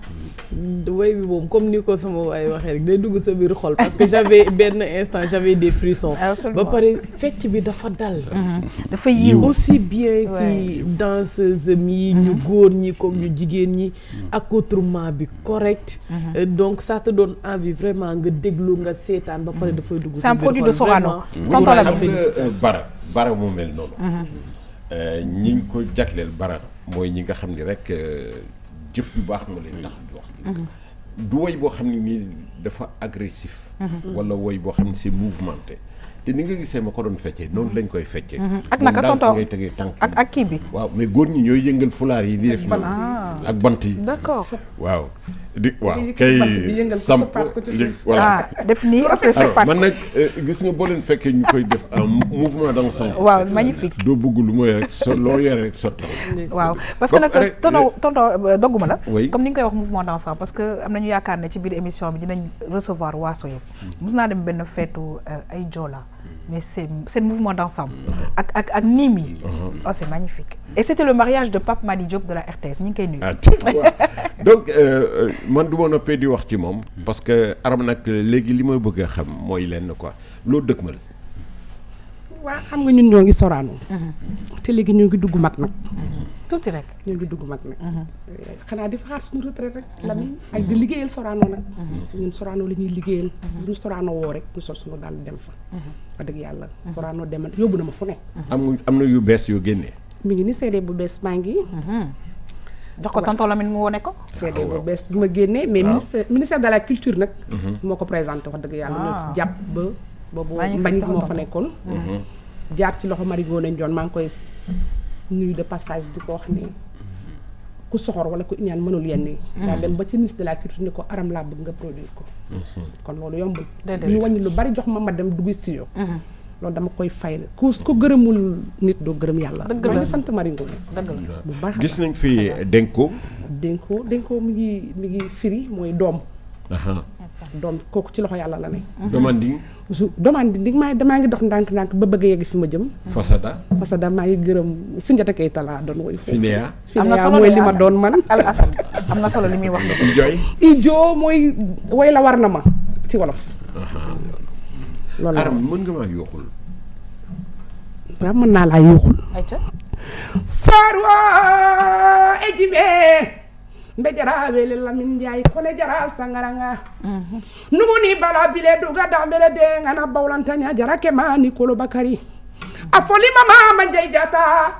woy bi moom comme ni ko sama waay waxee rek day dugg sa biir xol parce que j'avais benn instant j'avais des frissons ba pare fecc bi dafa dal dafa yiw aussi bien si danseuse mi ñu góor ñi comme ñu jigéen ñi accoutrement bi correct donc ça te donne envie vraiment nga déglu nga seetaan ba pare dafay dugg c'est un produit de Sorano tonton la bara moo mel noonu ñi ngi ko jagleel bara mooy ñi nga xam ni rek jëf ju baax moo leen tax di wax du woy boo xam ne nii dafa agressif wala woy boo xam ne c'est mouvementé te ni nga gisee ma ko doon feccee noonu lañ koy feccee ak naka tonton ngay tegee tànk ak kii bi waaw mais góor ñi ñooy yëngal fulaar yi di def ak bant yi. d'accord. waaw kay samp voilà def nii après alors man nag gis nga boo leen fekkee ñu koy def en mouvement d'ensemble. waaw magnifique. doo bëgg lu mooy rek loo yore rek sotti. waaw parce que nag tonton dogguma la. oui comme ni nga koy wax mouvement d'ensemble parce que am nañu yaakaar ne ci biir émission bi dinañ recevoir waaso yëpp. mos naa dem benn feetu ay Joola. mais c'est mouvement d'ensemble. ak niim yi. Oh c'est magnifique. Et c'était le mariage de Pape Madi Diop de la RTS ñu ngi koy nuyu. donc man du ma noppee di wax ci moom. parce que Aram nag léegi li ma bëgg a xam mooy lenn quoi loo dëkkmal. waa xam nga ñun ñoo ngi Sorano. te léegi ñu ngi dugg mag nag. tuuti rek. ñu ngi dugg mag nag. xanaa di fa xaar suñu retraite rek. Lamine ak di liggéeyal Sorano nag. ñun Sorano la ñuy liggéeyal. bu ñu Sorano woo rek ñu sol suñu daal dem fa. wax dëgg yàlla. Sorano demal yóbbu na ma fu ne. am na yu bees yoo génnee. mi ngi ni CD bu bees maa ngi. jox ko tonton Lamine mu wone ko. CD bu bees bu ma génnee mais ministère de la culture nag. moo ko présenté wax dëgg yàlla ñoo ci jàpp ba. boobu Mbagnick moo fa nekkoon. jaar ci loxo Marie Ngoné Ndione maa ngi koy nuyu de passage di ko wax ne ku soxor wala ku iñaan mënul yenn yi. daa dem ba ci ministre de la culture ni ko Aram laa bëgg nga produire ko. kon loolu yombul. ñu wàññi lu bari jox ma dem dugg studio. loolu dama koy fay ku gërëmul nit doo gërëm yàlla. dëgg la maa ngi sant Marie Ngoné. dëgg la bu baax gis nañ fi Denko. Denko mi ngi firi mooy doom. doom kooku ci loxo yàlla la ne. Domanding damaa ngi dox ndànk-ndànk ba bëgg a yegg fi ma jëm. Fasada maa ngi gërëm Soundiata Keita laa doon woy foofu. Finéa mooy li ma doon man. Al Assane am na solo li muy wax. Ijo mooy way la war na ma ci wolof. loolu la Aram mën nga maa yuuxul. waaw mën naa laa yuuxul. ayca. Sarwa ejime. mbe jara wele Lamine Ndiaye kone jara sangaranga numu ni bala bile duga dambele de ngana bawlantanya jara kema ni Kolo Bakari afoli mama manjay jata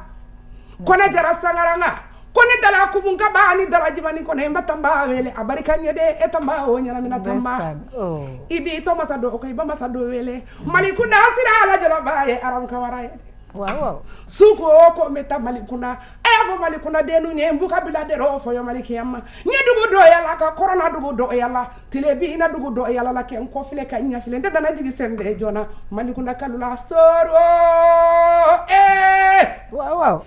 kone jara sangaranga kone dala kubunga bani dala jibani kone mbatamba wele abarikanye de etamba o nyana mina tamba ibi to masado ko iba masado wele malikunda sira la jara baye Aram Kawara waaw suko ko meta Malikunda aya fo Malikunda denu nye mbuka bila dero fo yo Malikiyama nye dugu do yalla ka corona dugu do yalla tilebi ina dugu do yalla la ken ko file ka nya file nde dana jigi sembe jona Malikunda kalula soro waaw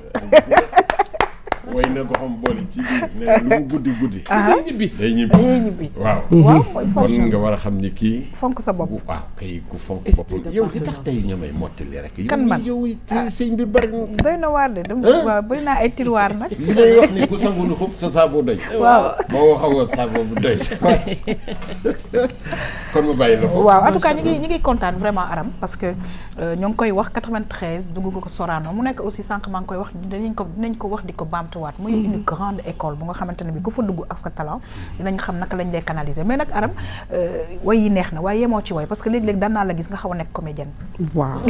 way na ko xam boole ci biir ne lu guddi day ñibbi waaw kon nga war a xam ni kii fonk sa bopp waaw kay ku fonk boppam yow li tax tey nga may mottali rek kan man yow say mbir bari doy na waar de waaw bëri naa ay tiroir nag li ngay wax ni ku sangu nu xub sa saabu doy waaw moo waxawoon saabu bu doy kon ma bàyyi la ko waaw en tout cas ñi ngi kontaan vraiment Aram parce que ñoo ngi koy wax 93 dugg ko Sorano mu nekk aussi sànq maa ngi koy wax dinañ ko wax di ko baamtuwaat muy une grande école bu nga xamante ne bi ku fa dugg ak sa talent dinañ xam naka lañ lay canaliser mais nag Aram way yi neex na waaye yemoo ci way parce que léegi-léegi daan naa la gis nga xaw a nekk comédienne waaw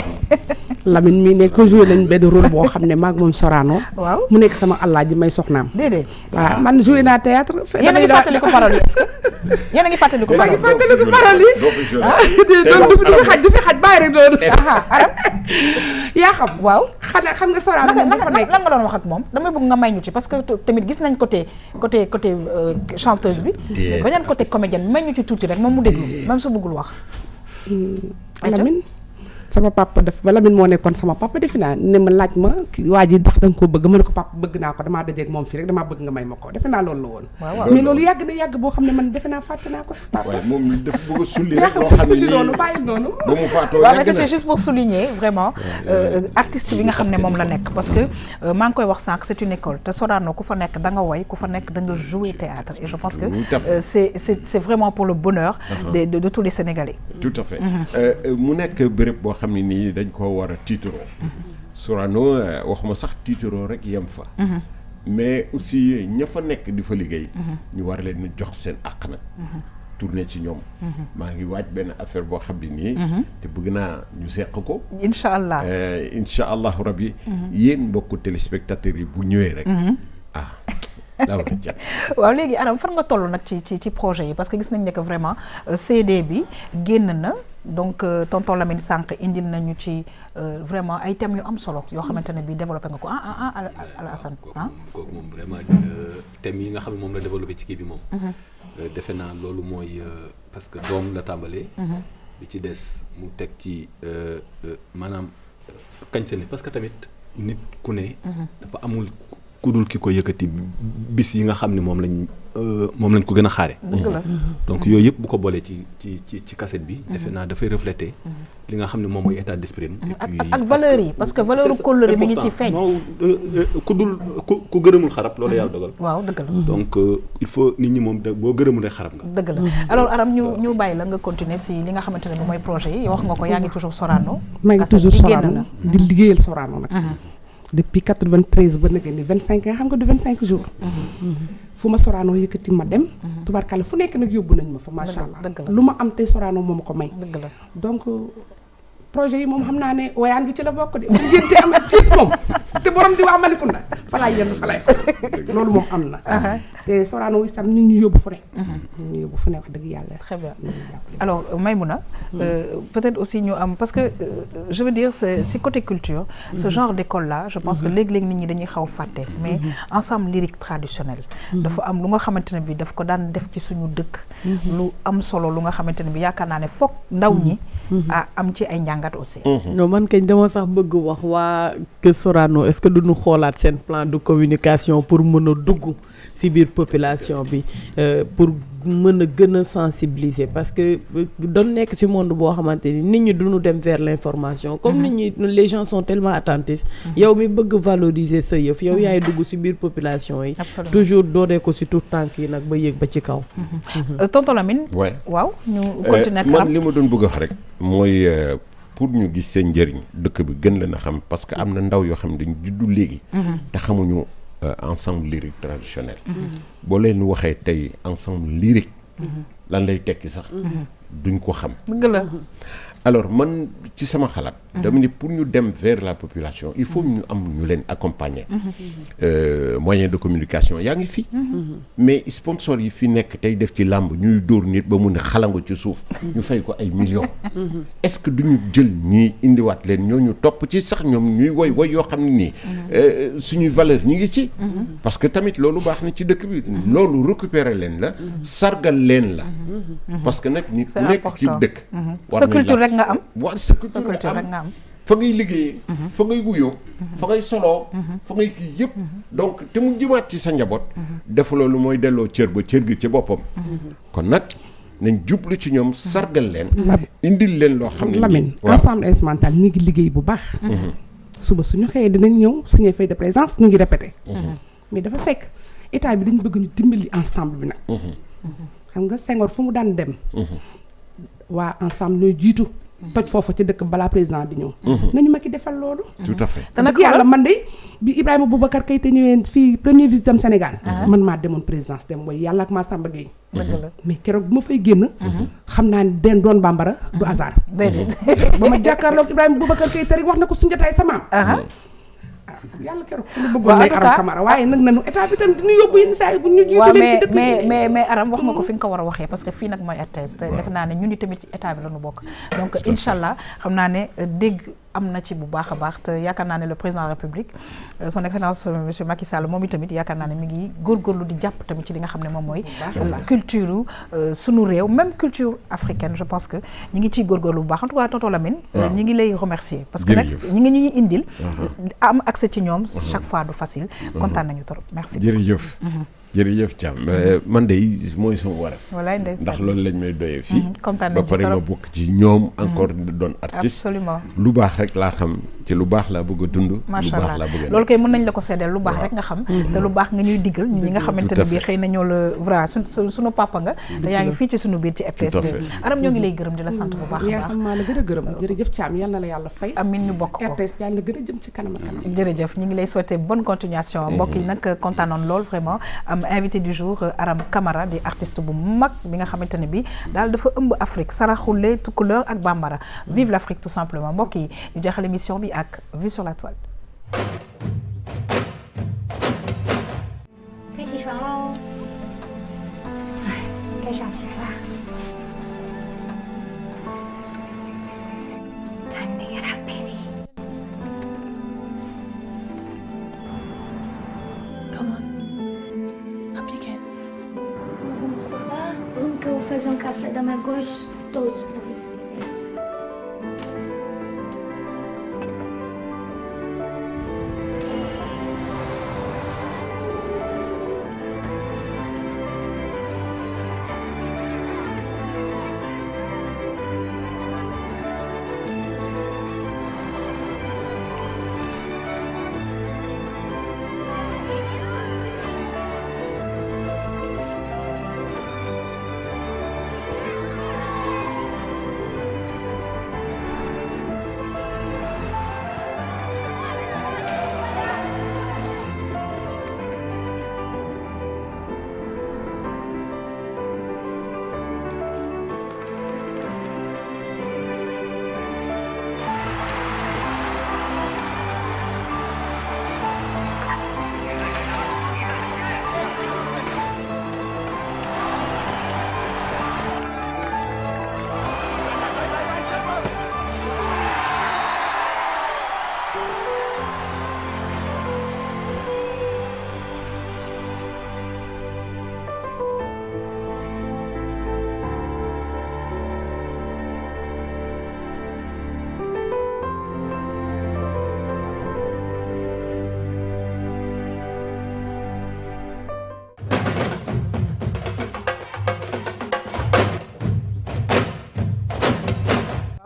Lamine mi nekk joué nañ benn rôle boo xam ne maag moom Sorano waaw mu nekk sama Alaaji may soxnaam déedéet waaw man joué naa théâtre yéen a ngi fàttali ko parole yi est-ce que yéen a ngi fàttali ko parole du fi xaj bàyyi rek doon Aram yaa xam waaw xanaa xam nga Sorano moom dafa nekk lan nga doon wax ak moom damay bëgg nga may ñu ci parce que tamit gis nañ côté chanteuse bi beneen côté comédienne may ñu ci tuuti rek moom mu déglu même su bëggul wax Lamine sama papa ba Lamine moo nekkoon sama papa defe naa ne ma laaj ma waa ji ndax da nga koo bëgg ma ne ko papa bëgg naa ko damaa dajeeg moom fii rek damaa bëgg nga may ma ko defe naa loolu la woon mais loolu yàgg na yàgg boo xam ne man defe naa fàtte naa ko sa papa waaye moom mi dafa bëgg a sulli rek loo xam ne nii noonu bàyyi noonu ba mu faatoo waaw mais c'était juste pour souligner vraiment artiste bi nga xam ne moom la nekk parce que maa ngi koy wax sànq c'est une école te Sorano ku fa nekk da nga woy ku fa nekk da nga jouer théâtre et je pense que c'est vraiment pour le bonheur de tous les Sénégalais tout à fait mu nekk béréb boo xam ne nii dañ ko war a tiitaroo Sorano waxuma sax tiitaroo rek yem fa mais aussi ña fa nekk di fa liggéey ñu war leen jox seen àq nag tourné ci ñoom maa ngi waaj benn affaire boo xam ne nii te bëgg naa ñu seq ko incha allah rabbi yéen mbokku téléspectateurs yi bu ñëwee rek daaw na jàpp waaw léegi Aram fan nga toll nag ci projet yi parce que gis nañ ne que vraiment CD bi génn na donc tonton Lamine sànq indil nañu ci vraiment ay thèmes yu am solo yoo xamante ne bii développé nga ko Alassane kooku moom vraiment thèmes yi nga xam ne moom la développé ci kii bi moom. defe naa loolu mooy parce que doom la tàmbalee. bi ci des mu teg ci maanaam kañ sa nit parce que tamit nit ku ne. dafa amul ku dul ki ko yëkkati bis yi nga xam ne moom lañ ko gën a xaare. donc yooyu yëpp bu ko boolee ci cassette bi. defe naa dafay refléter li nga xam ne moom mooy état d'esprit. ak valeurs yi parce que valeur kóllëre mi ngi ci feeñ. non ku gërëmul xarab loolu yàlla dogal. waaw dëgg la donc il faut nit ñi moom boo gërëmul rek xarab nga. dëgg la alors Aram ñu bàyyi la nga continuer si li nga xamante ne mooy projet yi wax nga ko yaa ngi toujours Sorano. maa ngi toujours Sorano di liggéeyal Sorano nag. depuis 93 ba nag ni 25 ans xam nga du 25 jours. fu ma Sorano yëkkati ma dem. tubaarkàlla fu nekk nag yóbbu nañ ma fa macha allah. lu ma am tey Sorano moo ma ko may. dëgg la donc projet yi moom xam naa ne woyaan gi ci la bokk de bu ngénte am ak ciit moom te borom di waa Malicounda fa laay yenn fa lay loolu moom am na. te Sorano itam nit ñu yóbbu fu ne. ñu yóbbu fu ne wax dëgg yàlla. très bien alors Maïmouna peut-être aussi ñu am parce que je veux dire c'est côté culture. ce genre d'école là je pense que léeg-léeg nit ñi dañuy xaw fàtte. mais ensemble lyrique traditionnel. dafa am lu nga xamante ne bi daf ko daan def ci suñu dëkk. lu am solo lu nga xamante ne bi yaakaar naa ne foog ndaw ñi. am ci ay njàngat aussi. non man kañ dama sax bëgg wax waa que Sorano est-ce que duñu xoolaat seen plan de communication pour mën a dugg ci biir population bi pour mën a gën a sensibiliser parce que doon nekk ci monde boo xamante ni nit ñi duñu dem vers l'information comme nit ñi les gens sont tellement attentifs yow mi bëgg valoriser sa yëf yow yaay dugg ci biir population yi toujours doodee ko ci tout tànk yi nag ba yéeg ba ci kaw. tonton Lamine. waaw ñu continuer man li ma doon bëgg a wax rek mooy pour ñu gis seen njëriñ dëkk bi gën leen a xam parce que am na ndaw yoo xam ne dañu juddu léegi te xamuñu ensemble lyrique traditionnel boo leen waxee tey ensemble lyrique lan lay tekki sax duñ ko xam. dëgg la alors man ci sama xalaat dama ne pour ñu dem vers la population il faut ñu am ñu leen accompagner moyen de communication yaa ngi fi mais sponsor yi fi nekk tey def ci làmb ñuy dóor nit ba mu ne xalango ci suuf ñu fay ko ay millions est-ce que duñu jël ñii indiwaat leen ñooñu topp ci sax ñoom ñuy woy yoo xam ne nii suñuy valeur ñi ngi ci parce que tamit loolu baax na ci dëkk bi loolu récupérer leen la sargal leen la parce que nag nit ku nekk ci dëkk sa culture rek nga am waaw sa culture nga am fa ngay liggéeyee fa ngay wuyoo fa ngay soloo fa ngay kii yëpp donc te mu jëmaat ci sa njaboot def loolu mooy delloo cër ba cër gi ci boppam kon nag nañ jublu ci ñoom sargal leen indil leen loo xam ne Lamine ensemble instrumental ñu ngi liggéey bu baax suba suñu xëyee dinañ ñëw signé feuille de présence ñu ngi répété mais dafa fekk état bi dañu bëgg ñu dimbali ensemble bi nag xam nga Senghor fu mu daan dem waa ensemble ñooy jiitu toj foofu ci dëkk balaa président di ñëw nañu ma ki defal loolu tout à fait te nag yàlla man de bi Ibrahima Boubacar Keïta ñëwee fii premier visite am Sénégal man maa demoon présidence dem mooy yàlla ak Massamba Gueye mais keroog bu ma fay génn xam naa ne den doon bambara du hasard ba ma jàkkaarloog Ibrahima Boubacar Keïta rek wax na ko Sunjataay sa maam yàlla keroog ku lu bëggoon may Aram Camara waaye nag nanu état bi tam dinu yóbbu yenn saa yi bu ñu jiitu leen ci dëkk bi mais Aram wax nga ko fi nga ko war a waxee parce que fii nag mooy RTS te def naa ne ñun tamit ci état bi la ñu bokk donc incha allah xam naa ne dégg am na ci bu baax a baax te yaakaar naa ne le président de la République son excellence monsieur Macky Sall moom itamit yaakaar naa ne mi ngi góorgóorlu di jàpp tamit ci li nga xam ne moom mooy culture sunu réew même culture africaine je pense que ñi ngi ciy góorgóorlu bu baax en tout cas tonton Lamine ñi ngi lay remercier parce que nag ñi ngi ñu indil am accès ci ñoom chaque fois du facile kontaan nañu trop merci jërëjëf jërëjëf Thiam man de mooy sama waraf walaay ndeysaan ndax loolu lañ may doyee fii kontaan ba pare ma bokk ci ñoom encore doon artiste absolument lu baax rek laa xam ci lu baax laa bëgg a dund lu baax laa bëgg a loolu kay mën nañ la ko seddeel lu baax rek nga xam te lu baax nga ñuy diggal ñi nga xamante ne bii xëy na ñoo la vrai suñu papa nga te yaa ngi fii ci suñu biir ci RTS Aram ñoo ngi lay gërëm di la sant bu baax a baax xam maa la gën a gërëm jërëjëf Thiam yal na la yàlla fay amiin ñu bokk ko RTS yàlla na gën a jëm ci kanam ak kanam jërëjëf ñi ngi lay souhaiter bonne continuation mbokk yi nag kontaanoon lool vraiment am invité du jour Aram Camara di artiste bu mag bi nga xamante ne bi daal dafa ëmb Afrique saraxule tukuleur ak bambara vive l'Afrique tout simplement mbokk yi ñu jeexal émission bi ak vue sur la toile 该起床喽，哎，该上学啦。Obrigada. Que eu vou fazer um café da manhã gostoso pra você.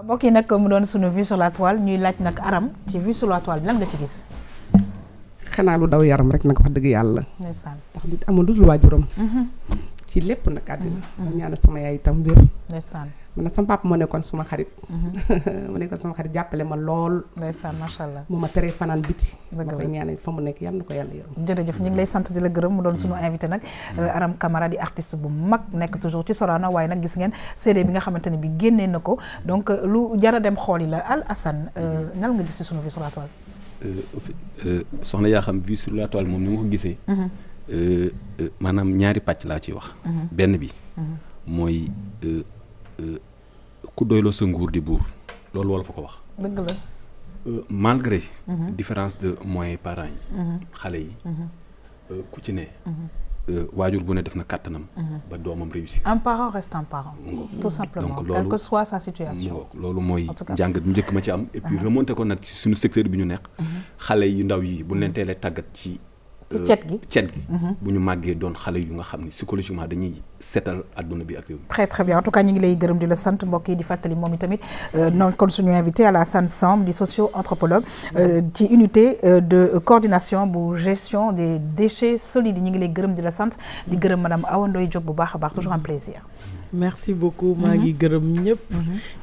mbokk yi nag mu doon sunu vue sur la toile ñuy laaj nag Aram ci vue sur la toile bi lan nga ci gis. xanaa lu daw yaram rek nag wax dëgg yàlla. ndeysaan ndax nit amul lu dul waajuram. ci lépp nag àddina. ñaanal sama yaay itam wér. ndeysaan man nag sama papa moo nekkoon suma xarit. mu nekkoon sama xarit jàppale ma lool. ndeysaan macha allah. mu ma teree fanaan biti. dëgg la ma koy ñaanal fa mu nekk yàlla na ko yàlla yërëm. jërëjëf ñu ngi lay sant di la gërëm mu doon sunu invité nag Aram Camara di artiste bu mag nekk toujours ci Sorano waaye nag gis ngeen CD bi nga xamante ne bi génnee na ko donc lu jara dem xool yi la Al Hassane nan nga gis ci sunu vue sur la toile. soxna yaa xam vue sur la toile moom ni nga ko gisee. maanaam ñaari pàcc laa ciy wax. benn bi. mooy ku doyloo sa nguur di buur loolu wala fa ko wax. dëgg la. malgré. différence de moyens parents yi. xale yi. ku ci ne. waajur bu ne def na kàttanam. ba doomam réussir. un parent reste un parent. tout simplement donc loolu quelle que soit sa situation. loolu mooy njàngat bu njëkk ma ci am. et puis remonté ko nag ci suñu secteur bi ñu nekk. xale yu ndaw yi bu leen teelee tàggat ci. cet gi bu ñu màggee doon xale yu nga xam ne psychologiquement dañuy seetal adduna bi ak réew mi. très très bien en tout cas ñu ngi lay gërëm di la sant mbokk yi di fàttali moom itamit noonu kon suñu invité Alassane Samb di socio-anthropologue ci unité de coordination bu gestion des déchets solides ñu ngi lay gërëm di la sant di gërëm madame Awa Ndoye Diop bu baax a baax toujours un plaisir. merci beaucoup maa ngi gërëm ñëpp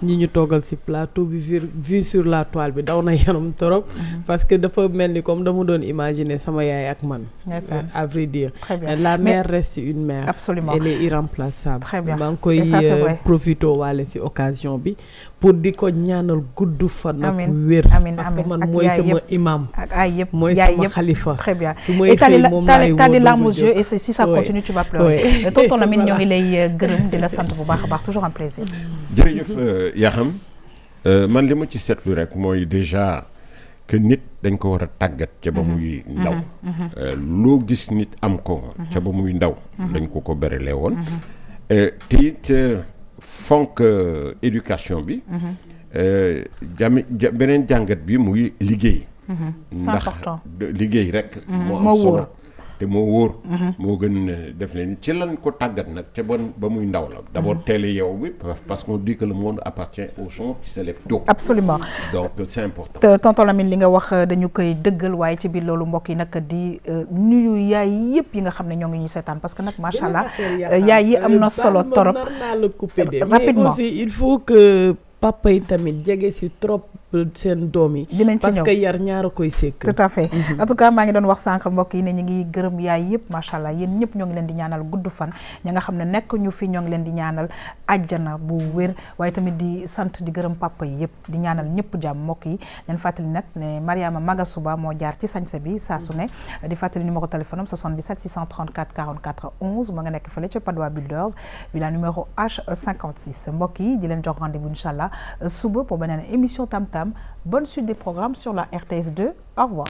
ñi ñu toogal ci plateau bi vue sur la toile bi daw na yaram trop parce que dafa mel ni comme dama doon imaginer sama yaay ak man à vrai dire la mère reste une mère. Absolument. Elle est irremplaçable. Très bien. maa ngi koy profito waale ci occasion bi pour di ko ñaanal gudd fan ak wér parce que man mooy sama imam ak ay yëpp mooy sama xalifa. très bien su may xëy moom laay woo t'as des larmes aux yeux et si ça continue tu vas pleurer. tonton Lamine ñoo ngi lay gërëm di la sant bu baax a baax toujours un plaisir. jërëjëf Yakham man li ma ci seetlu rek mooy déjà que nit dañ ko war a tàggat ca ba muy ndaw. loo gis nit am ko. ca ba muy ndaw. dañ ko berele woon. te it fonk éducation bi. beneen jàngat bi muy liggéey. ndax liggéey rek. moo am solo te moo wóor. moo gën def leen ci lan ko tàggat nag ca ba muy ndaw la d'abord teel a yeewu bi parce qu'on dit que le monde appartient aux gens qui se lèvent tôt. absolument donc c'est important. tonton Lamine li nga wax dañu koy dëggal waaye ci biir loolu mbokk yi nag di nuyu yaay yëpp yi nga xam ne ñoo ngi ñuy seetaan parce que nag macha allah yaay yi am na solo torop rapidement mais aussi il faut que papa yi tamit jege ci trop seen doom yi. dinañ ci ñëw parce que yar ñaar a koy sekk. tout à fait en tout cas maa ngi doon wax sànq mbokk yi ne ñu ngi gërëm yaay yëpp macha allah yéen ñëpp ñoo ngi leen di ñaanal gudd fan ña nga xam ne nekk ñu fi ñoo ngi leen di ñaanal àjjana bu wér waaye tamit di sant di gërëm papa yi yëpp di ñaanal ñëpp jàmm mbokk yi leen fàttali nag ne Mariama Magasuba moo jaar ci sañse bi saa su ne di fàttali numéro téléphone am 77 634 44 11 ma nga nekk fële ca Padoa Builders villa numéro H56 mbokk yi di leen jox rendez-vous incha allah suba pour beneen émission Tam Tam. Bonne suite des programmes sur la RTS 2. Au revoir.